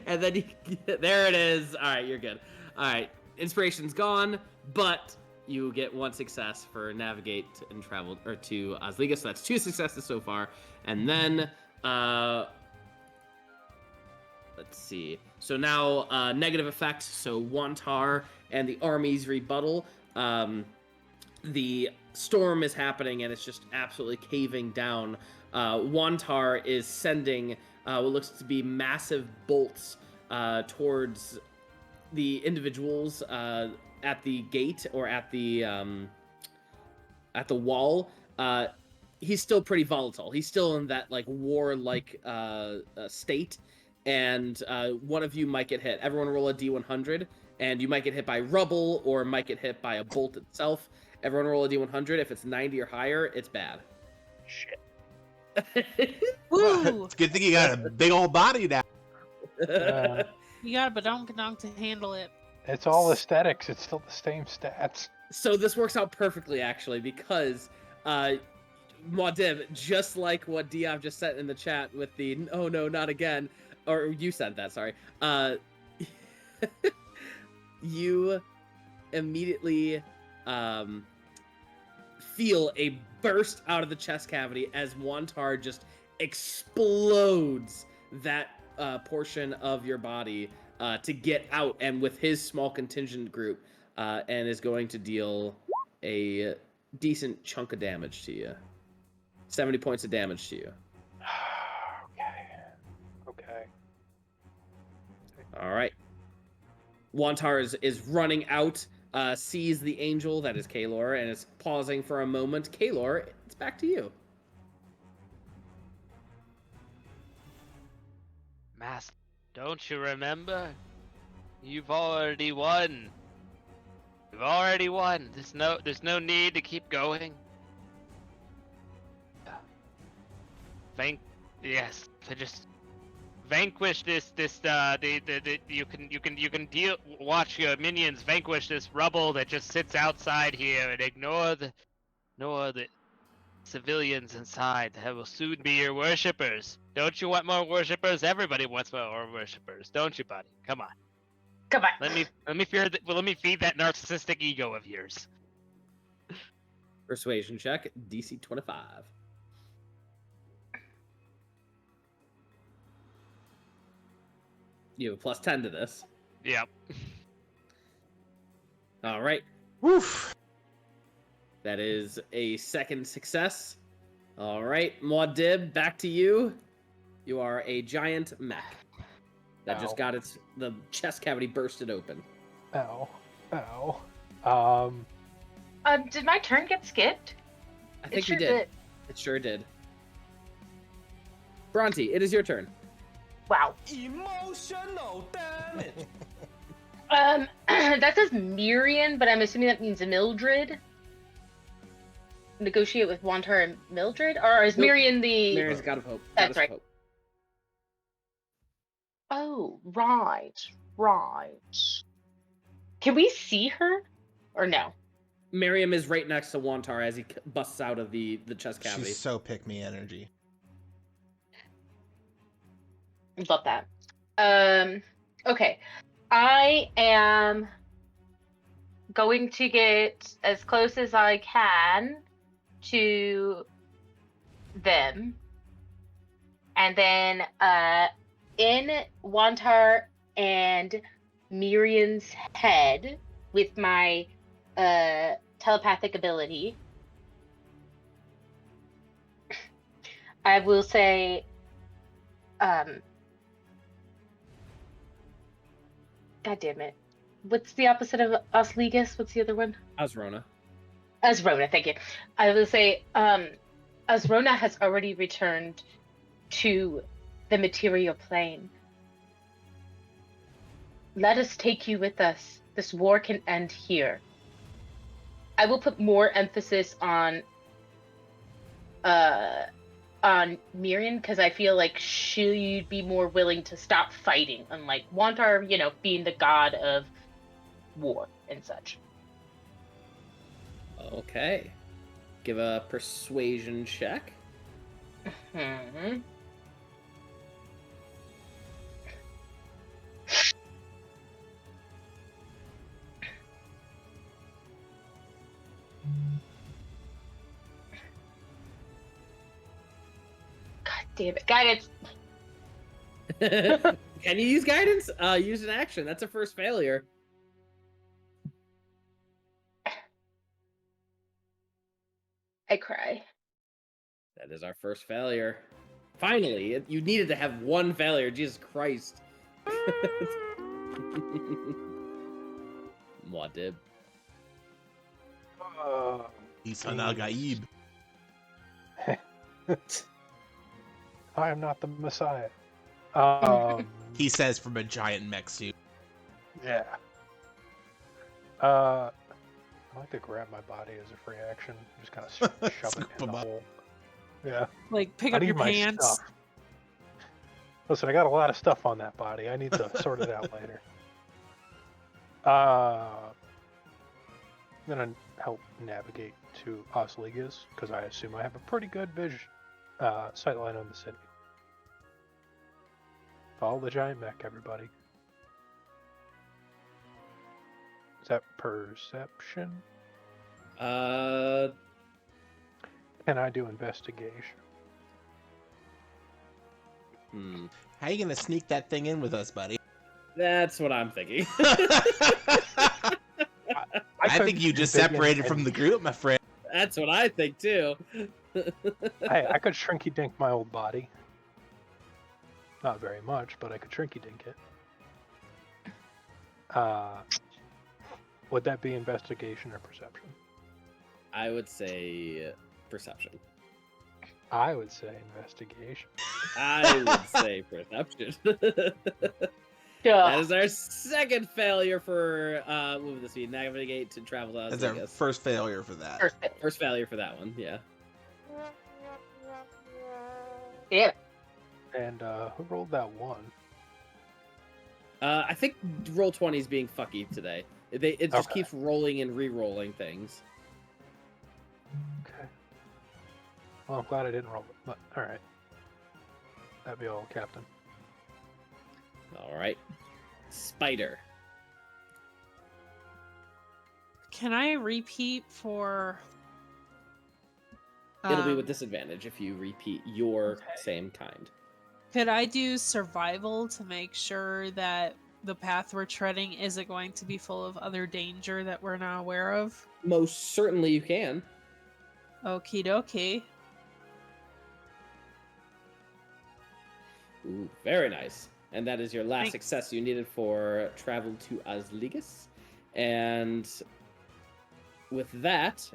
And then there it is. All right, you're good. All right, inspiration's gone, but you get one success for navigate and travel to Osligas. So that's 2 successes so far. And then let's see. So now negative effect. So Wantar and the army's rebuttal. The storm is happening and it's just absolutely caving down. Wantar is sending what looks to be massive bolts towards the individuals at the gate or at the wall. He's still pretty volatile. He's still in that like war-like state, and one of you might get hit. Everyone roll a D100, and you might get hit by rubble or might get hit by a bolt itself. Everyone roll a D100. If it's 90 or higher, it's bad. Shit. Woo! It's a good thing you got a big old body now. You got a badonk to handle it. It's all aesthetics. It's still the same stats. So this works out perfectly, actually, because Muad', just like what Diov just said in the chat with the "oh no, not again," or you said that, sorry. You immediately feel a burst out of the chest cavity as Wantar just explodes that portion of your body to get out, and with his small contingent group, and is going to deal a decent chunk of damage to you. 70 points of damage to you. Okay. All right. Wantar is running out, sees the angel, that is Kaelor, and is pausing for a moment. Kaelor, it's back to you. Master, don't you remember? You've already won. You've already won. There's no need to keep going. To just vanquish you can watch your minions vanquish this rubble that just sits outside here and ignore the civilians inside that will soon be your worshippers. Don't you want more worshippers? Everybody wants more worshippers, don't you, buddy? Come on. Come on. Let me feed that narcissistic ego of yours. Persuasion check, DC 25. You have a plus 10 to this. Yep. All right. Woof. That is a second success. All right, Muad'Dib, back to you. You are a giant mech that just got the chest cavity bursted open. Ow. Did my turn get skipped? I think sure you did. It sure did. Bhranti, it is your turn. Wow. Emotional damage. That says Mirian, but I'm assuming that means Mildred. Negotiate with Wantar and Mildred, or is Mirian the? Mirian's God of Hope. That's right. Hope. Oh, right. Can we see her, or no? Miriam is right next to Wantar as he busts out of the chest cavity. She's so pick me energy. Love that. Okay. I am going to get as close as I can to them. And then in Wantar and Miriam's head with my telepathic ability, I will say God damn it. What's the opposite of Osligas? What's the other one? Asrona. Asrona, thank you. I will say, Asrona has already returned to the material plane. Let us take you with us. This war can end here. I will put more emphasis on Miriam, because I feel like she'd be more willing to stop fighting, unlike Wantar, being the god of war and such. Okay. Give a persuasion check. Mm-hmm. God damn it. Guidance. Can you use guidance? Use an action. That's a first failure. I cry. That is our first failure. Finally, you needed to have one failure. Jesus Christ. Muad'Dib. Isan al-Gaib. I am not the Messiah. He says from a giant mech suit. Yeah. I like to grab my body as a free action. Just kind of shove it in the hole. Yeah. Like pick I up need your my pants. stuff. Listen, I got a lot of stuff on that body. I need to sort it out later. I'm gonna help navigate to Osligas because I assume I have a pretty good sightline on the city. Follow the giant mech, everybody. Is that perception? Can I do investigation? How you gonna sneak that thing in with us, buddy? That's what I'm thinking. I think you just separated from the group, my friend. That's what I think too. I could shrinky dink my old body. Not very much, but I could shrinky dink it. Would that be investigation or perception? I would say perception. I would say investigation. I would say perception. That is our second failure for what would this be? Navigate to travel to That's our Osligas. first failure for that. First failure for that one, yeah. Yeah. And who rolled that one? I think roll 20 is being fucky today. It just Okay. keeps rolling and re-rolling things. Okay. Well, I'm glad I didn't roll it, but alright. That'd be all, Captain. All right, Spider. Can I repeat for? It'll be with disadvantage if you repeat your okay. same kind. Could I do survival to make sure that the path we're treading isn't going to be full of other danger that we're not aware of? Most certainly you can. Okie dokie. Ooh, very nice. And that is your last Thanks. success you needed for travel to Osligas. And with that,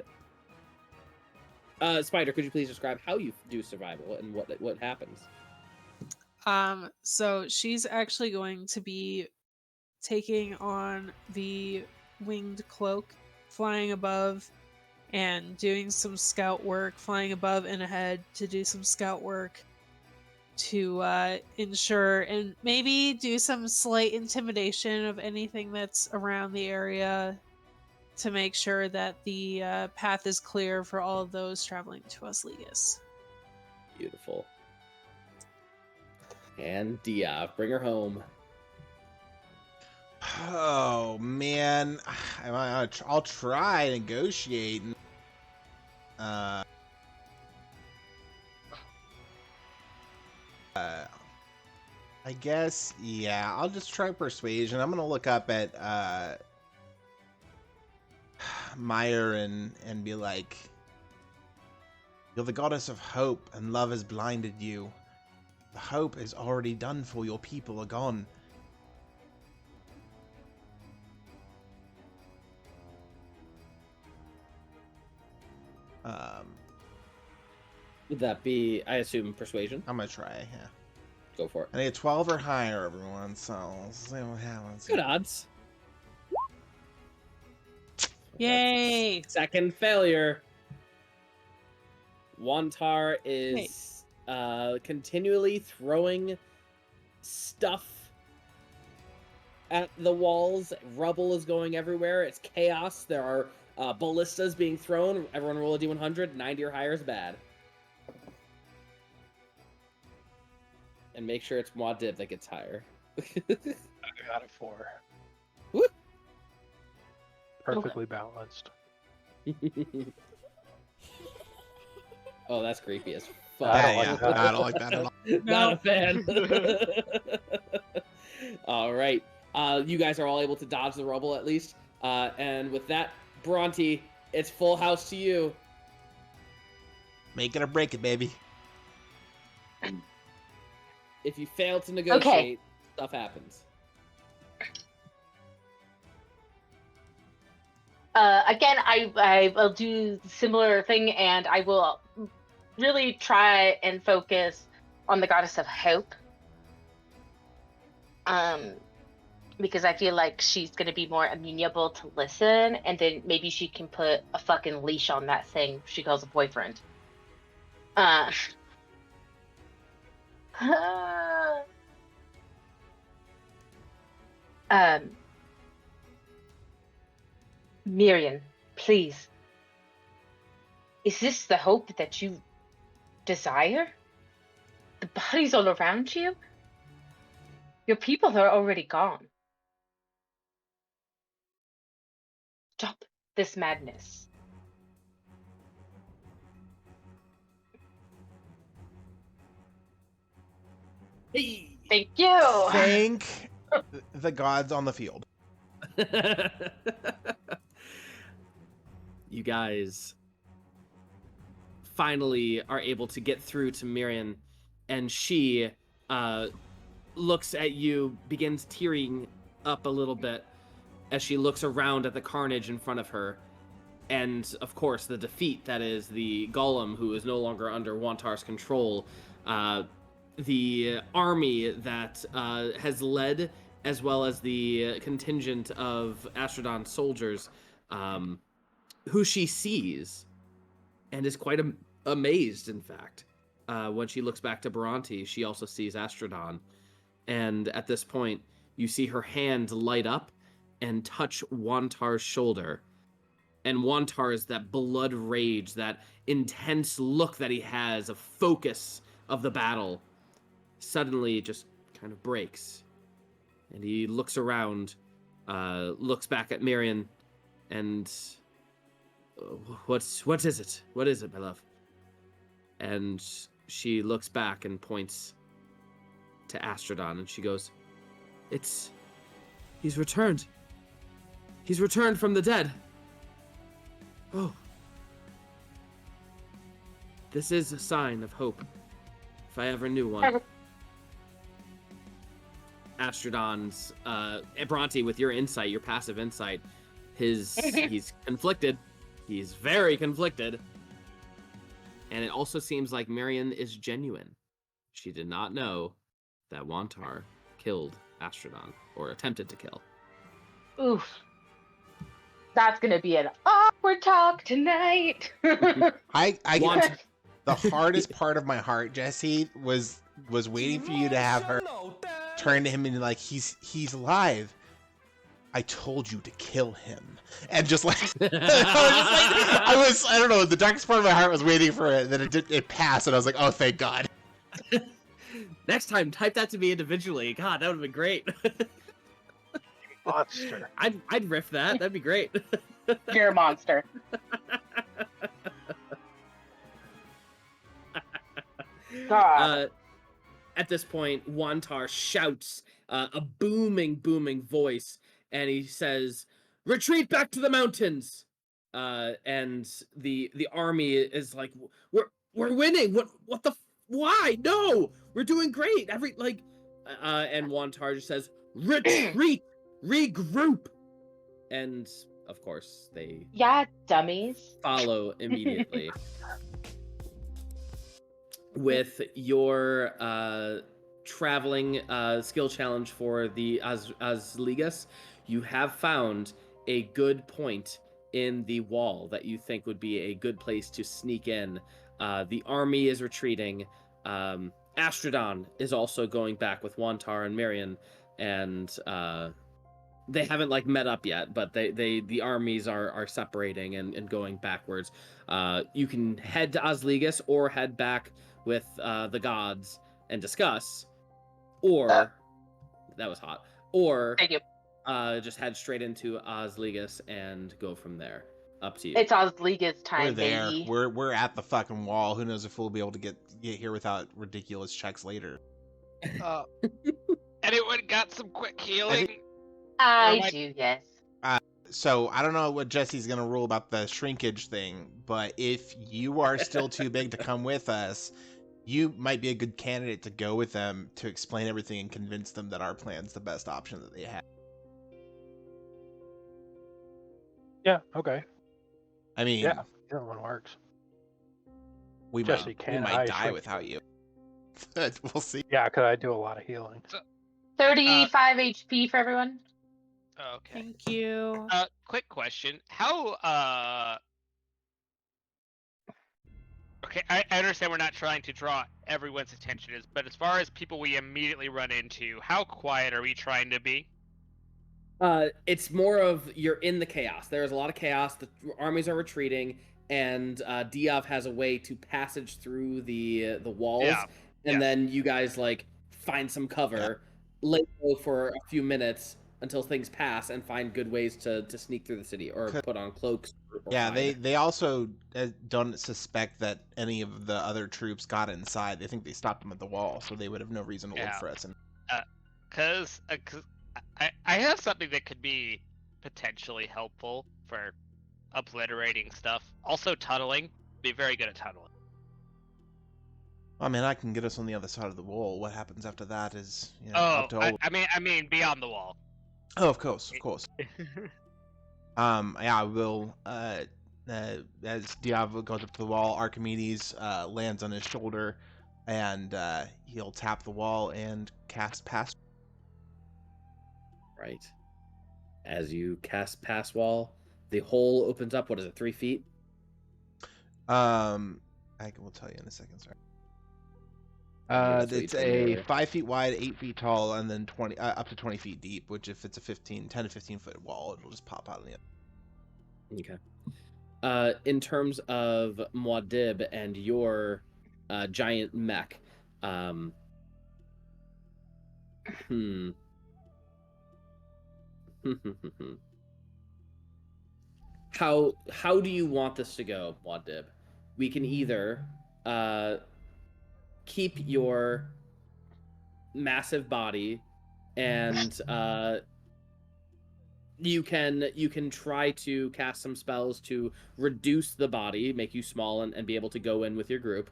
Spider, could you please describe how you do survival and what happens? So she's actually going to be taking on the winged cloak, flying above and doing some scout work, flying above and ahead to do some scout work to ensure and maybe do some slight intimidation of anything that's around the area to make sure that the path is clear for all of those traveling to Osligas. Beautiful. And Diov, bring her home. Oh man, I'll try negotiating. I guess, yeah, I'll just try persuasion. I'm gonna look up at Meyer and be like, "You're the goddess of hope, and love has blinded you. The hope is already done for. Your people are gone. Would that be, I assume, persuasion? I'm gonna try, yeah. Go for it. I need a 12 or higher, everyone, so we'll see what happens. Good odds. Yay! Second failure. Wantar is continually throwing stuff at the walls. Rubble is going everywhere. It's chaos. There are ballistas being thrown. Everyone roll a d100. 90 or higher is bad. And make sure it's Muad that gets higher. I got a 4. Whoop. Perfectly balanced. Oh, that's creepy as fuck. I don't like that at all. Not a fan. All right. You guys are all able to dodge the rubble at least. And with that, Bhranti, it's full house to you. Make it or break it, baby. If you fail to negotiate, stuff happens. Again, I will do similar thing, and I will really try and focus on the goddess of hope. Because I feel like she's gonna be more amenable to listen, and then maybe she can put a fucking leash on that thing she calls a boyfriend. Miriam, please. Is this the hope that you desire? The bodies all around you? Your people are already gone. Stop this madness. Hey. Thank you. Thank the gods on the field. you guys finally are able to get through to Miriam, and she looks at you, begins tearing up a little bit as she looks around at the carnage in front of her. And, of course, the defeat that is the golem who is no longer under Wantar's control. The army that has led, as well as the contingent of Astrodon soldiers, who she sees and is quite amazed, in fact. When she looks back to Bhranti, she also sees Astrodon. And at this point, you see her hand light up and touch Wantar's shoulder. And Wantar's that blood rage, that intense look that he has, a focus of the battle, suddenly just kind of breaks. And he looks around, looks back at Miriam, and what is it? What is it, my love? And she looks back and points to Astrodon, and she goes, he's returned. He's returned from the dead. Oh. This is a sign of hope, if I ever knew one. Astrodon's, Bhranti, with your insight, your passive insight, he's conflicted. He's very conflicted. And it also seems like Miriam is genuine. She did not know that Wantar killed Astrodon, or attempted to kill. Oof. That's gonna be an awkward talk tonight. I the hardest part of my heart, Jesse, was waiting for you to have her turn to him and like, he's alive. I told you to kill him, and just like I don't know, the darkest part of my heart was waiting for it. Then it passed, and I was like, oh, thank God. Next time, type that to me individually. God, that would have been great. Monster. I'd riff that. That'd be great. You're a monster. God. At this point, Wantar shouts a booming voice, and he says, "Retreat back to the mountains!" And the army is like, "We're winning. What the? Why? No, we're doing great. And Wantar just says, "Retreat, regroup," and of course they dummies follow immediately. With your traveling skill challenge for the Osligas, you have found a good point in the wall that you think would be a good place to sneak in. The army is retreating. Astrodon is also going back with Wantar and Miriam, and they haven't met up yet, but the armies are separating and going backwards. You can head to Osligas or head back with the gods and discuss, or that was hot, or thank you. Just head straight into Osligas and go from there. Up to you. It's Osligas time, We're there. baby. We're at the fucking wall. Who knows if we'll be able to get here without ridiculous checks later. Anyone got some quick healing? I do, yes. So I don't know what Jesse's gonna rule about the shrinkage thing, but if you are still too big to come with us, you might be a good candidate to go with them to explain everything and convince them that our plan's the best option that they have. Yeah, okay. I mean, Yeah, either one works. we Jesse, might die without you. We'll see. Yeah, because I do a lot of healing. 35 HP for everyone. Okay. Thank you. Quick question. How, okay, I understand we're not trying to draw everyone's attention, but as far as people we immediately run into, how quiet are we trying to be? It's more of you're in the chaos. There's a lot of chaos. The armies are retreating, and Diov has a way to passage through the walls, and then you guys find some cover, lay low for a few minutes until things pass, and find good ways to sneak through the city or put on cloaks. They also don't suspect that any of the other troops got inside. They think they stopped them at the wall, so they would have no reason to look for us. Cause I have something that could be potentially helpful for obliterating stuff. Also tunneling. Be very good at tunneling. I mean, I can get us on the other side of the wall. What happens after that is, Oh, up to all. I mean beyond the wall. Oh, of course. Yeah, I will. As Diov goes up to the wall, Archimedes lands on his shoulder, and he'll tap the wall and cast Pass. Right. As you cast Pass Wall, the hole opens up. What is it, 3 feet? I will tell you in a second. Sorry. It's a 5 feet wide, 8 feet tall, and then 20 up to 20 feet deep. Which, if it's a 10 to 15 foot wall, it'll just pop out of the end. Okay. In terms of Muad'Dib and your giant mech, How do you want this to go, Muad'Dib? We can either keep your massive body, and you can try to cast some spells to reduce the body, make you small, and be able to go in with your group,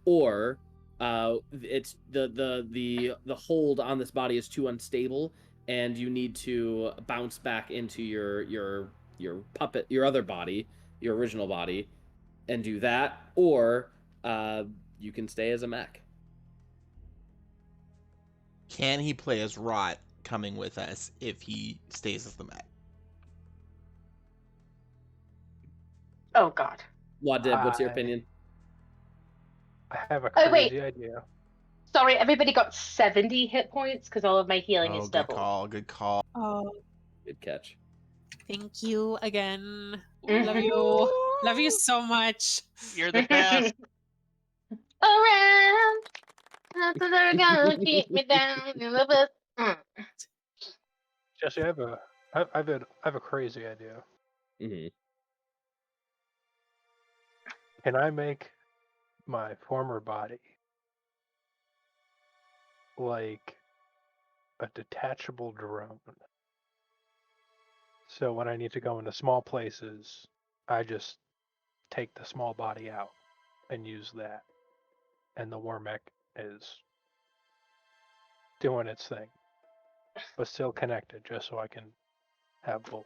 or it's the hold on this body is too unstable, and you need to bounce back into your puppet, your other body, your original body, and do that, or you can stay as a mech. Can he play as Rot coming with us if he stays as the mech? Oh God. Muad'Dib, what's your opinion? I have a crazy wait. idea. Sorry, everybody got 70 hit points because all of my healing is double. Good call. Oh, Good catch. thank you again. Love you so much. You're the best. Around, after they're gonna keep me down. You're the best. Jesse, I have a crazy idea. Mm-hmm. Can I make my former body like a detachable drone? So when I need to go into small places, I just take the small body out and use that. And the war mech is doing its thing, but still connected, just so I can have both.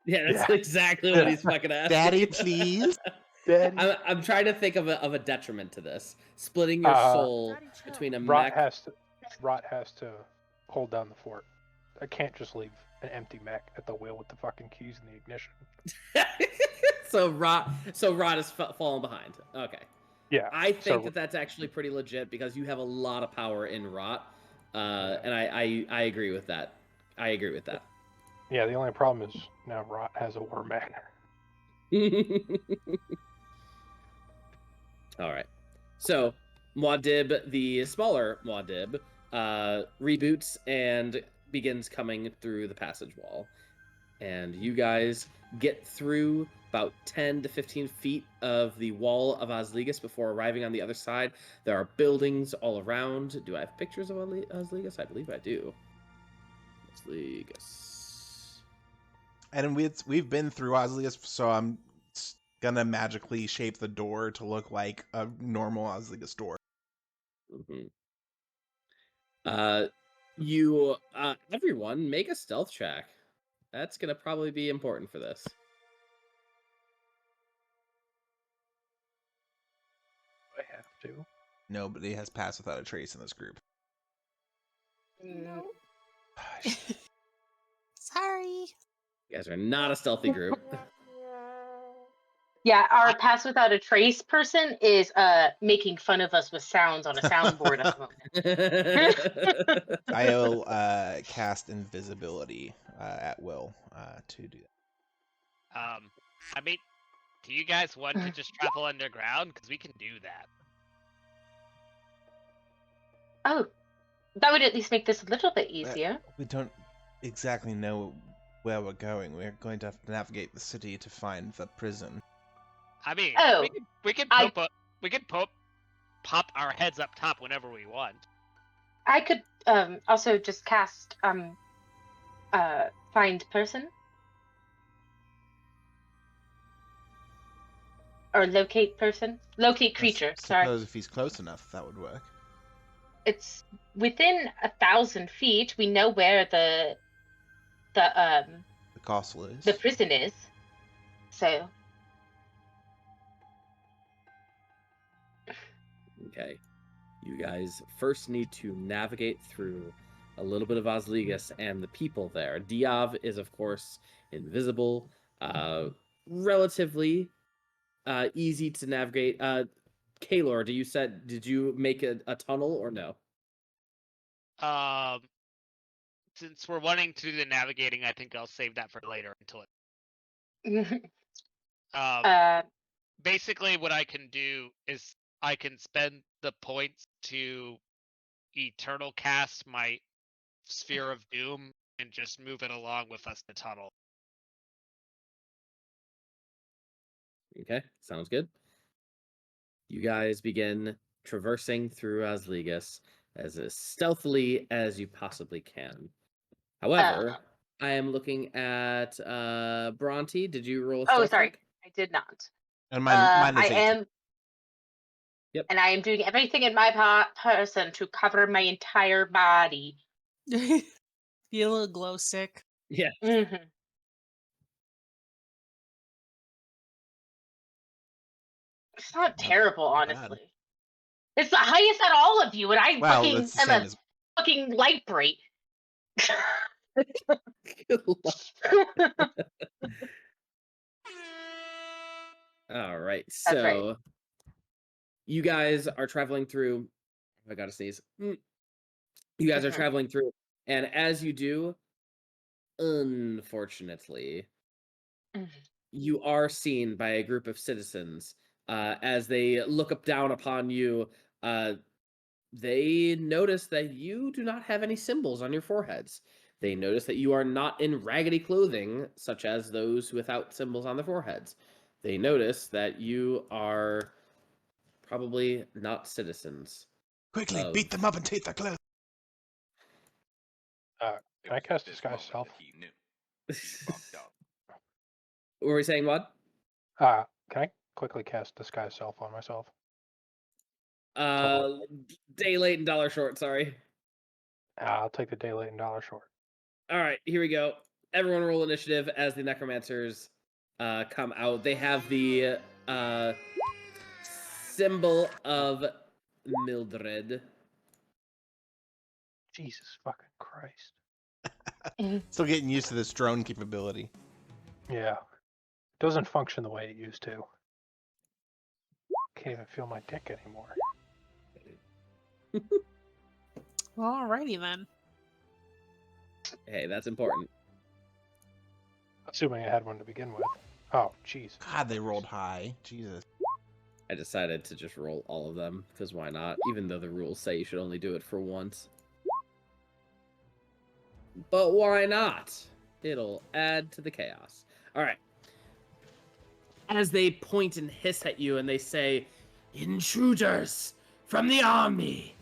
Yeah, that's exactly what he's fucking asking. Daddy, please. Daddy. I'm trying to think of a detriment to this. Splitting your soul between a Rot mech. has to hold down the fort. I can't just leave an empty mech at the wheel with the fucking keys in the ignition. So Rot is falling behind. Okay. Yeah. I think that's actually pretty legit because you have a lot of power in Rot, and I agree with that. I agree with that. Yeah, the only problem is now Rot has a war mech. All right. So Muad'Dib, the smaller Muad'Dib, reboots and begins coming through the passage wall. And you guys get through about 10 to 15 feet of the wall of Osligas before arriving on the other side. There are buildings all around. Do I have pictures of Osligas? I believe I do. Osligas. And we've been through Osligas, so I'm gonna magically shape the door to look like a normal Osligas door. Mm-hmm. Everyone, make a stealth check. That's gonna probably be important for this. I have to. Nobody has passed without a trace in this group. No. Sorry. You guys are not a stealthy group. Yeah, our pass without a trace person is making fun of us with sounds on a soundboard at the moment. I'll cast invisibility at will to do that. I mean, do you guys want to just travel underground? Because we can do that. Oh, that would at least make this a little bit easier. We don't exactly know where we're going. We're going to have to navigate the city to find the prison. I mean, we can pop our heads up top whenever we want. I could also just cast find person. Or locate person? Locate creature, sorry. Suppose if he's close enough, that would work. It's within 1,000 feet. We know where the castle is. the prison is. So. Okay. You guys first need to navigate through a little bit of Osligas and the people there. Diov is, of course, invisible, relatively easy to navigate. Kaelor, did you make a tunnel or no? Since we're wanting to do the navigating, I think I'll save that for later until it. Basically, what I can do is I can spend the points to eternal cast my Sphere of Doom and just move it along with us to tunnel. Okay, sounds good. You guys begin traversing through Osligas as stealthily as you possibly can. However, I am looking at Bhranti. Did you roll a stealth sorry. check? I did not. And mine is 18. am. Yep. And I am doing everything in my person to cover my entire body. Feel a glow stick. Yeah. Mm-hmm. It's not terrible, honestly. It's the highest at all of you, and I am a fucking light bright. All right, so right. You guys are traveling through. I gotta sneeze. You guys are traveling through, and as you do, unfortunately, you are seen by a group of citizens. As they look down upon you, they notice that you do not have any symbols on your foreheads. They notice that you are not in raggedy clothing, such as those without symbols on their foreheads. They notice that you are probably not citizens. Quickly, beat them up and take their clothes. Can I cast Disguise Self? Were we saying what? Can I quickly cast Disguise Self on myself? Day late and dollar short, sorry. I'll take the day late and dollar short. All right, here we go. Everyone roll initiative as the necromancers come out. They have the symbol of Mildred. Jesus fucking Christ. Still getting used to this drone capability. Yeah. It doesn't function the way it used to. Can't even feel my dick anymore. Well, alrighty then. Hey, that's important. Assuming I had one to begin with. Oh, jeez. God, they rolled high. Jesus. I decided to just roll all of them, because why not? Even though the rules say you should only do it for once. But why not? It'll add to the chaos. Alright. As they point and hiss at you and they say, "Intruders from the army!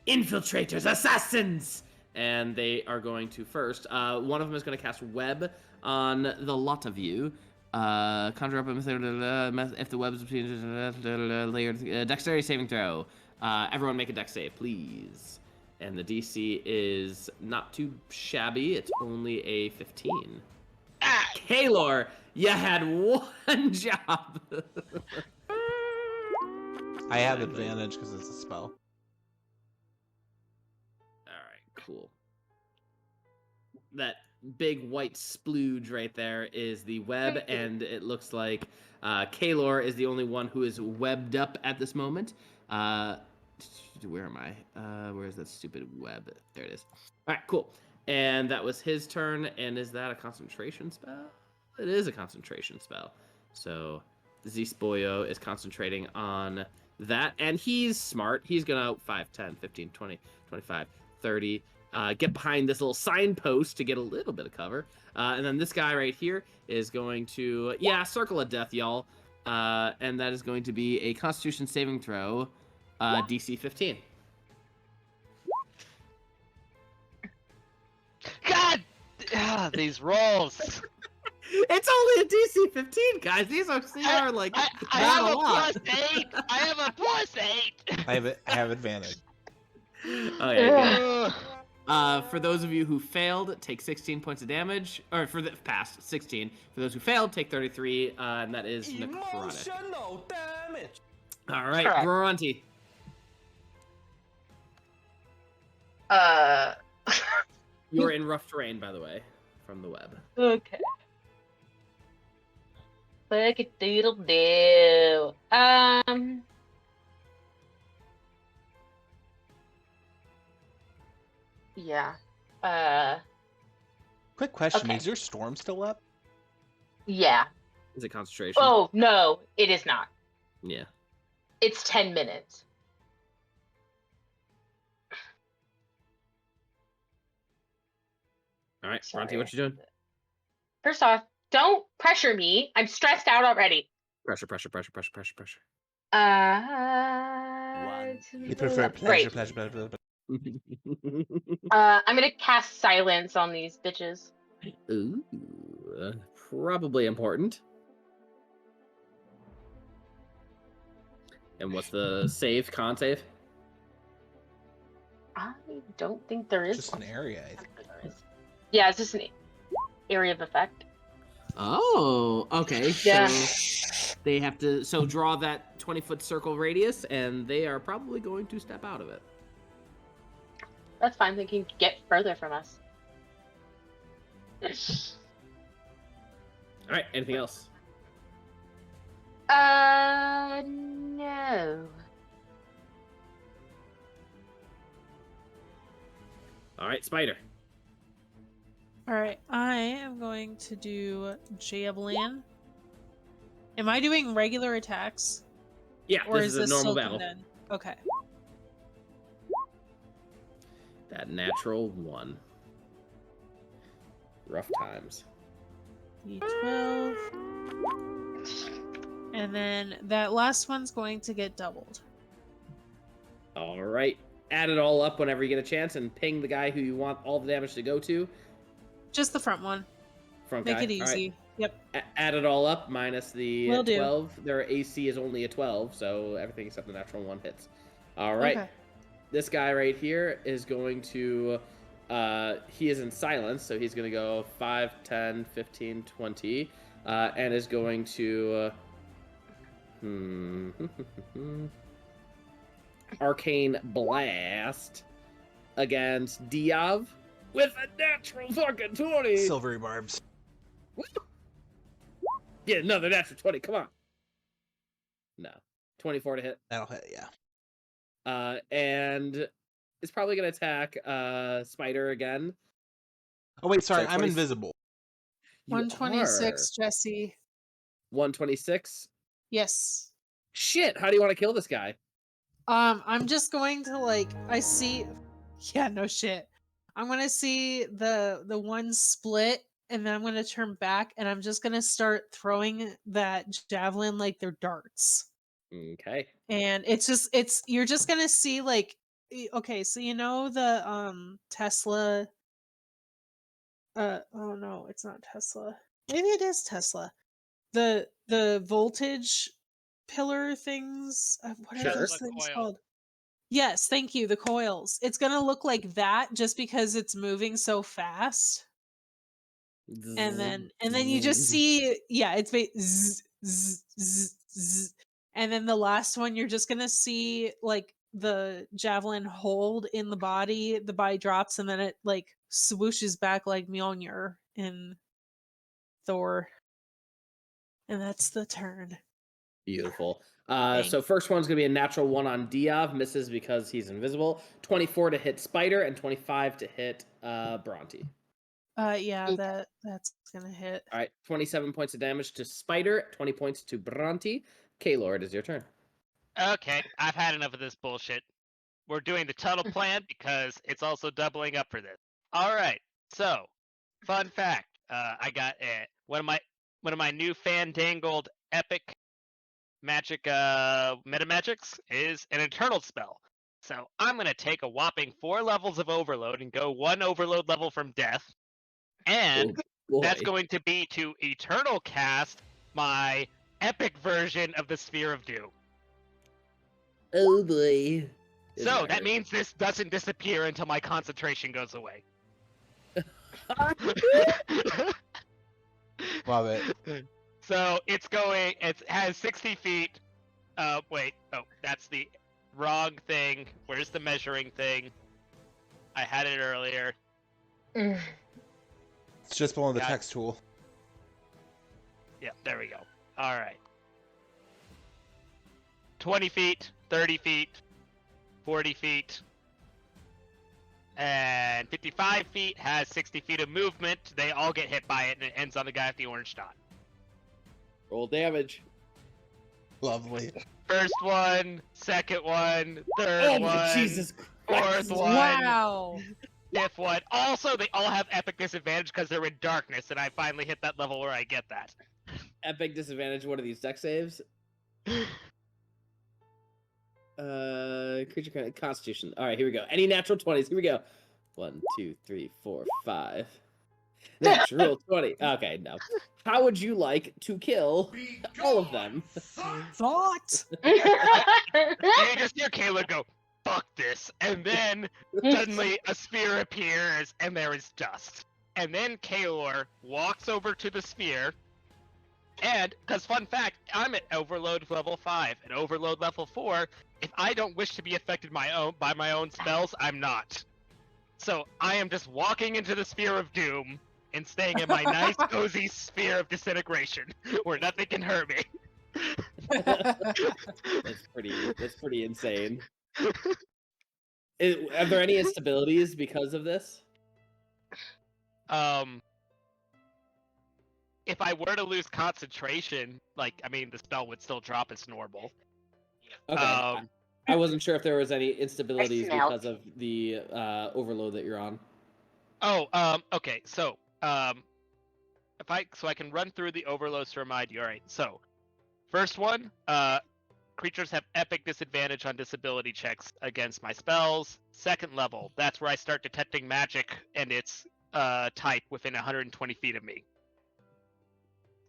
Infiltrators! Assassins!" And they are going to first. One of them is going to cast Web on the lot of you. Conjure up a method if the web's between layered. Dexterity saving throw. Everyone make a dex save, please. And the DC is not too shabby. It's only a 15. Kaelor, you had one job. I have advantage because it's a spell. Alright, cool. That big white splooge right there is the web, and it looks like Kaelor is the only one who is webbed up at this moment. Where am I? Where's that stupid web? There it is. All right, cool. And that was his turn. And is that a concentration spell? It is a concentration spell. So Zispoyo is concentrating on that. And he's smart. He's going to 5, 10, 15, 20, 25, 30. Get behind this little signpost to get a little bit of cover. And then this guy right here is going to, Circle of Death, y'all. And that is going to be a Constitution saving throw. DC 15. God! These rolls! It's only a DC 15, guys. These are like I not have a a lot. +8. I have a +8. I have advantage. Okay, good. For those of you who failed, take 16 points of damage. Or for the past, 16. For those who failed, take 33, and that is necrotic. Emotional damage. All right, Correct. Bhranti. You're in rough terrain, by the way, from the web. Okay. Look at doodle do. Yeah. Quick question: Okay. Is your storm still up? Yeah. Is it concentration? Oh no, it is not. Yeah. It's 10 minutes. All right, Sorry. Bhranti, what you doing? First off, don't pressure me. I'm stressed out already. Pressure. You prefer Great. pleasure. I'm gonna cast silence on these bitches. Ooh, probably important. And what's the save? Con save? I don't think there is Just one. an area. I think. Yeah, it's just an area of effect. Oh, okay. Yeah. So they have to draw that 20-foot circle radius, and they are probably going to step out of it. That's fine. They can get further from us. All right. Anything else? No. All right, Spider. All right, I am going to do Javelin. Am I doing regular attacks? Yeah, Or this is is a this normal still battle. condemned? Okay. That natural 1. Rough times. D12. And then that last one's going to get doubled. All right. Add it all up whenever you get a chance, and ping the guy who you want all the damage to go to. Just the front one. Front Make guy. it easy. All right. Yep. Add it all up minus the Will do. 12. Their AC is only a 12, so everything except the natural 1 hits. All right. Okay. This guy right here is going to... he is in silence, so he's going to go 5, 10, 15, 20, and is going to... Arcane Blast against Diov with a natural fucking 20. Silvery barbs. Woo! Get another natural 20. Come on. No. 24 to hit. That'll hit, yeah. And it's probably going to attack Spider again. Oh, wait, sorry. So I'm 20 invisible. You 126, are. Jesse. 126? Yes. Shit, how do you want to kill this guy? I'm just going to I see. Yeah, no shit. I'm gonna see the one split, and then I'm gonna turn back, and I'm just gonna start throwing that javelin like they're darts. Okay. And you're just gonna see okay, so you know the Tesla. Oh no, it's not Tesla. Maybe it is Tesla. The voltage pillar things. What are Sure. those Tesla things coil. called? Yes, thank you. The coils. It's gonna look like that just because it's moving so fast. And then you just see, yeah, it's zzz, zzz, zzz, zzz. And then the last one, you're just gonna see the javelin hold in the body drops, and then it swooshes back like Mjolnir in Thor. And that's the turn. Beautiful. Thanks. So first one's going to be a natural 1 on Diov. Misses because he's invisible. 24 to hit Spider and 25 to hit Bhranti. Yeah, that's gonna hit. All right, 27 points of damage to Spider, 20 points to Bhranti. Kaelor, it is your turn. Okay, I've had enough of this bullshit. We're doing the tunnel plan because it's also doubling up for this. All right, so fun fact: I got one of my new fandangled epic magic meta magics is an eternal spell. So I'm gonna take a whopping 4 levels of overload and go 1 overload level from death, and that's going to be to Eternal Cast my epic version of the Sphere of Doom. Oh boy. So that means this doesn't disappear until my concentration goes away. Love it. So it has 60 feet. Wait, that's the wrong thing. Where's the measuring thing? I had it earlier. It's just below the text tool. Yeah, there we go. All right. 20 feet, 30 feet, 40 feet, and 55 feet has 60 feet of movement. They all get hit by it, and it ends on the guy with the orange dot. Roll damage. Lovely. First one, second one, third one, Jesus fourth one, Wow. fifth one. Also, they all have epic disadvantage because they're in darkness, and I finally hit that level where I get that. Epic disadvantage. What are these dex saves? Creature Constitution. All right, here we go. Any natural 20s. Here we go. 1, 2, 3, 4, 5. Natural 20. Okay, no. How would you like to kill all of them? Thought. And you just hear Kaelor go, "Fuck this," and then suddenly a sphere appears, and there is dust. And then Kaelor walks over to the sphere, and, because fun fact, I'm at Overload level 5, and Overload level 4, if I don't wish to be affected by my own spells, I'm not. So I am just walking into the Sphere of Doom, and staying in my nice, cozy sphere of disintegration, where nothing can hurt me. That's pretty insane. Are there any instabilities because of this? If I were to lose concentration, the spell would still drop as normal. Okay. I wasn't sure if there was any instabilities because of the overload that you're on. Okay. So, I can run through the overloads to remind you. All right. So, first one, creatures have epic disadvantage on disability checks against my spells. Second level, that's where I start detecting magic and its type within 120 feet of me.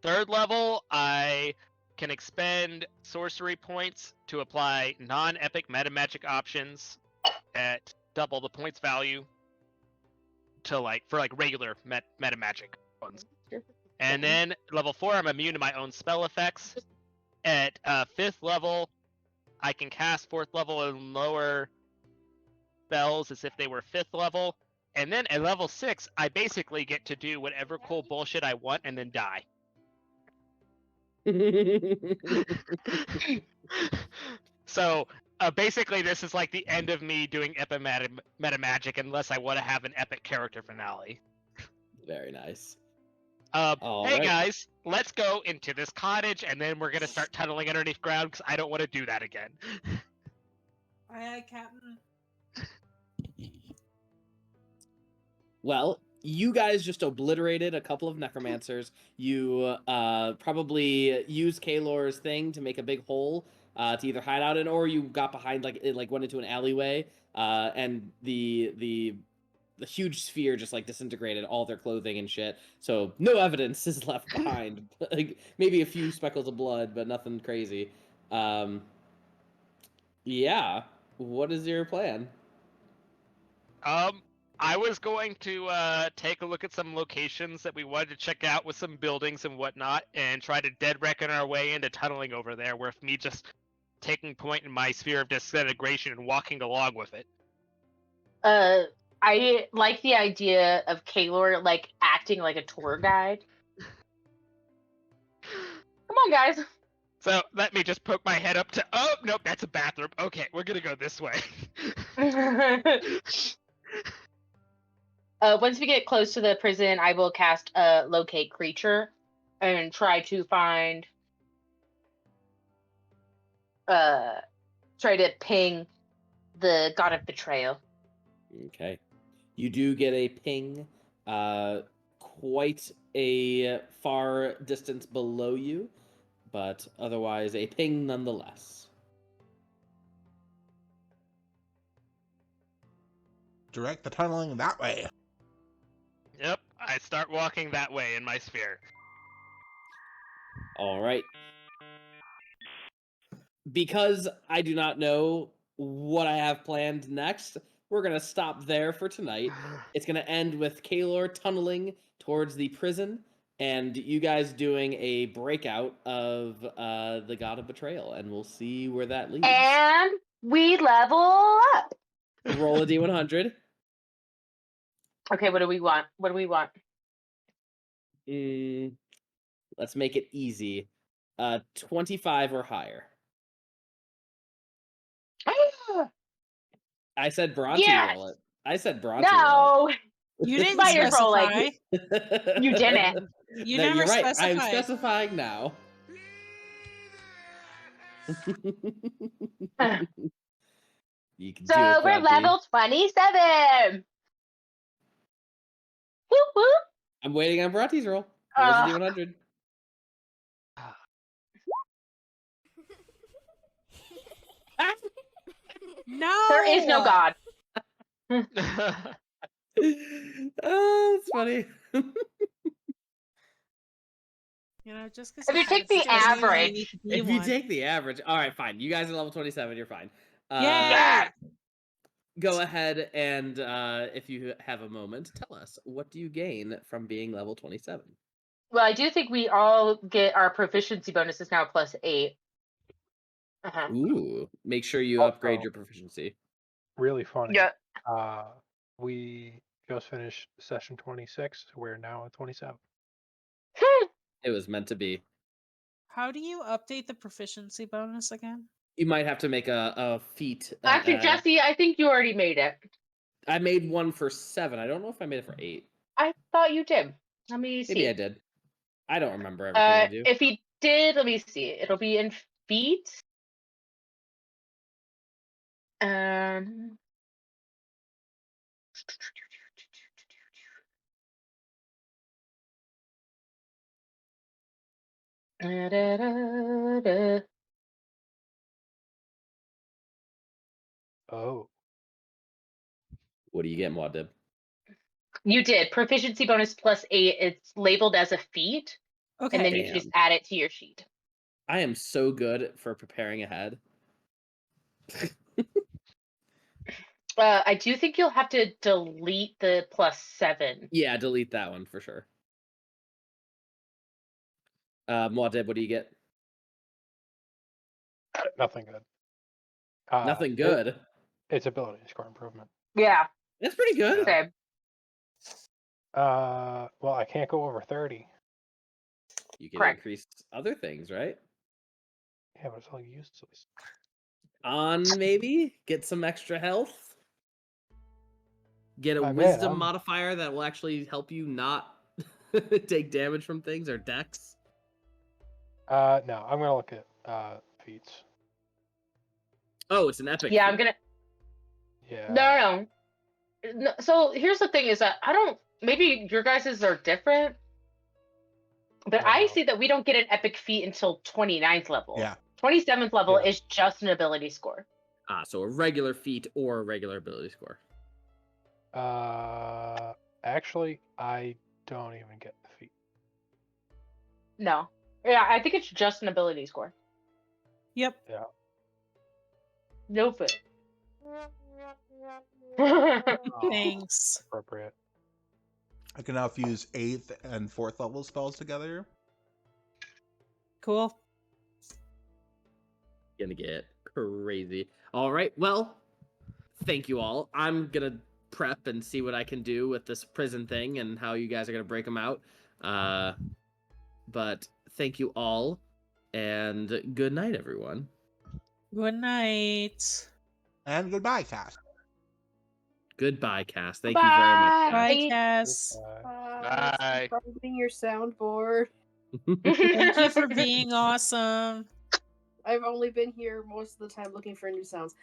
Third level, I can expend sorcery points to apply non-epic metamagic options at double the points value to for regular metamagic ones. And then level 4, I'm immune to my own spell effects. At 5th level, I can cast 4th level and lower spells as if they were 5th level. And then at level 6, I basically get to do whatever cool bullshit I want and then die. So basically, this is like the end of me doing epic metamagic unless I want to have an epic character finale. Very nice. Hey guys, let's go into this cottage and then we're gonna start tunneling underneath ground because I don't want to do that again. Aye, aye, Captain. Well, you guys just obliterated a couple of necromancers. You probably used Kaelor's thing to make a big hole to either hide out in, or you got behind it went into an alleyway, and the huge sphere just disintegrated all their clothing and shit. So no evidence is left behind. Maybe a few speckles of blood, but nothing crazy. Yeah. What is your plan? I was going to take a look at some locations that we wanted to check out with some buildings and whatnot, and try to dead reckon our way into tunneling over there, with me just taking point in my sphere of disintegration and walking along with it. I like the idea of Kaelor acting like a tour guide. Come on, guys. So let me just poke my head up to. Oh nope, that's a bathroom. Okay, we're gonna go this way. Once we get close to the prison, I will cast Locate Creature and try to find. Try to ping the God of Betrayal. Okay. You do get a ping quite a far distance below you, but otherwise a ping nonetheless. Direct the tunneling that way. Yep, I start walking that way in my sphere. All right. Because I do not know what I have planned next, we're going to stop there for tonight. It's going to end with Kaelor tunneling towards the prison and you guys doing a breakout of the God of Betrayal, and we'll see where that leads. And we level up. Roll a D100. Okay, what do we want? What do we want? Let's make it easy. 25 or higher. I said Bhranti Yes! roll it. I said Bhranti roll No! You didn't Spider's specify. rolling. it. You didn't. You No, never you're right. specified. I'm specifying now. You can do So it, we're Bhranti. level 27. Whoop whoop. I'm waiting on Bhranti's roll. Where's the D100? No. There is no God. Oh, that's funny. You know, just because If you take the average. If you take the average, all right, fine. You guys are level 27. You're fine. Yay! Go ahead and, if you have a moment, tell us, what do you gain from being level 27? Well, I do think we all get our proficiency bonuses now +8. Ooh, make sure you upgrade your proficiency. Really funny. Yeah. We just finished session 26. We're now at 27. It was meant to be. How do you update the proficiency bonus again? You might have to make a feat. Actually, Jesse, I think you already made it. I made one for 7. I don't know if I made it for 8. I thought you did. Let me see. Maybe I did. I don't remember everything I do. If he did, let me see. It'll be in feet. Oh. What do you get, Muad? You did. Proficiency bonus +8. It's labeled as a feat. Okay. And then you can just add it to your sheet. I am so good for preparing ahead. I do think you'll have to delete the +7. Yeah, delete that one for sure. Muad, what do you get? Nothing good. Nothing good. It's ability score improvement. Yeah. That's pretty good. Okay. Well, I can't go over 30. You can Correct. increase other things, right? Yeah, but it's all useless. Maybe get some extra health. Get a I bet, wisdom modifier that will actually help you not take damage from things, or dex. No, I'm gonna look at feats. Oh, it's an epic. Yeah, feat. I'm gonna. Yeah. No. So here's the thing: is that I don't. Maybe your guys's are different, but I see that we don't get an epic feat until 29th level. Yeah. 27th level is just an ability score. So a regular feat or a regular ability score. Actually, I don't even get the feat. No. Yeah, I think it's just an ability score. Yep. Yeah. No foot. Thanks. Appropriate. I can now fuse 8th and 4th level spells together. Cool. Gonna get crazy. All right, well, thank you all. I'm gonna prep and see what I can do with this prison thing and how you guys are gonna break them out. But thank you all, and good night, everyone. Good night. And goodbye, Cass. Goodbye, Cass. Thank you very much. Bye, Cass. Bye. For being your soundboard. Thank you for being awesome. I've only been here most of the time looking for new sounds.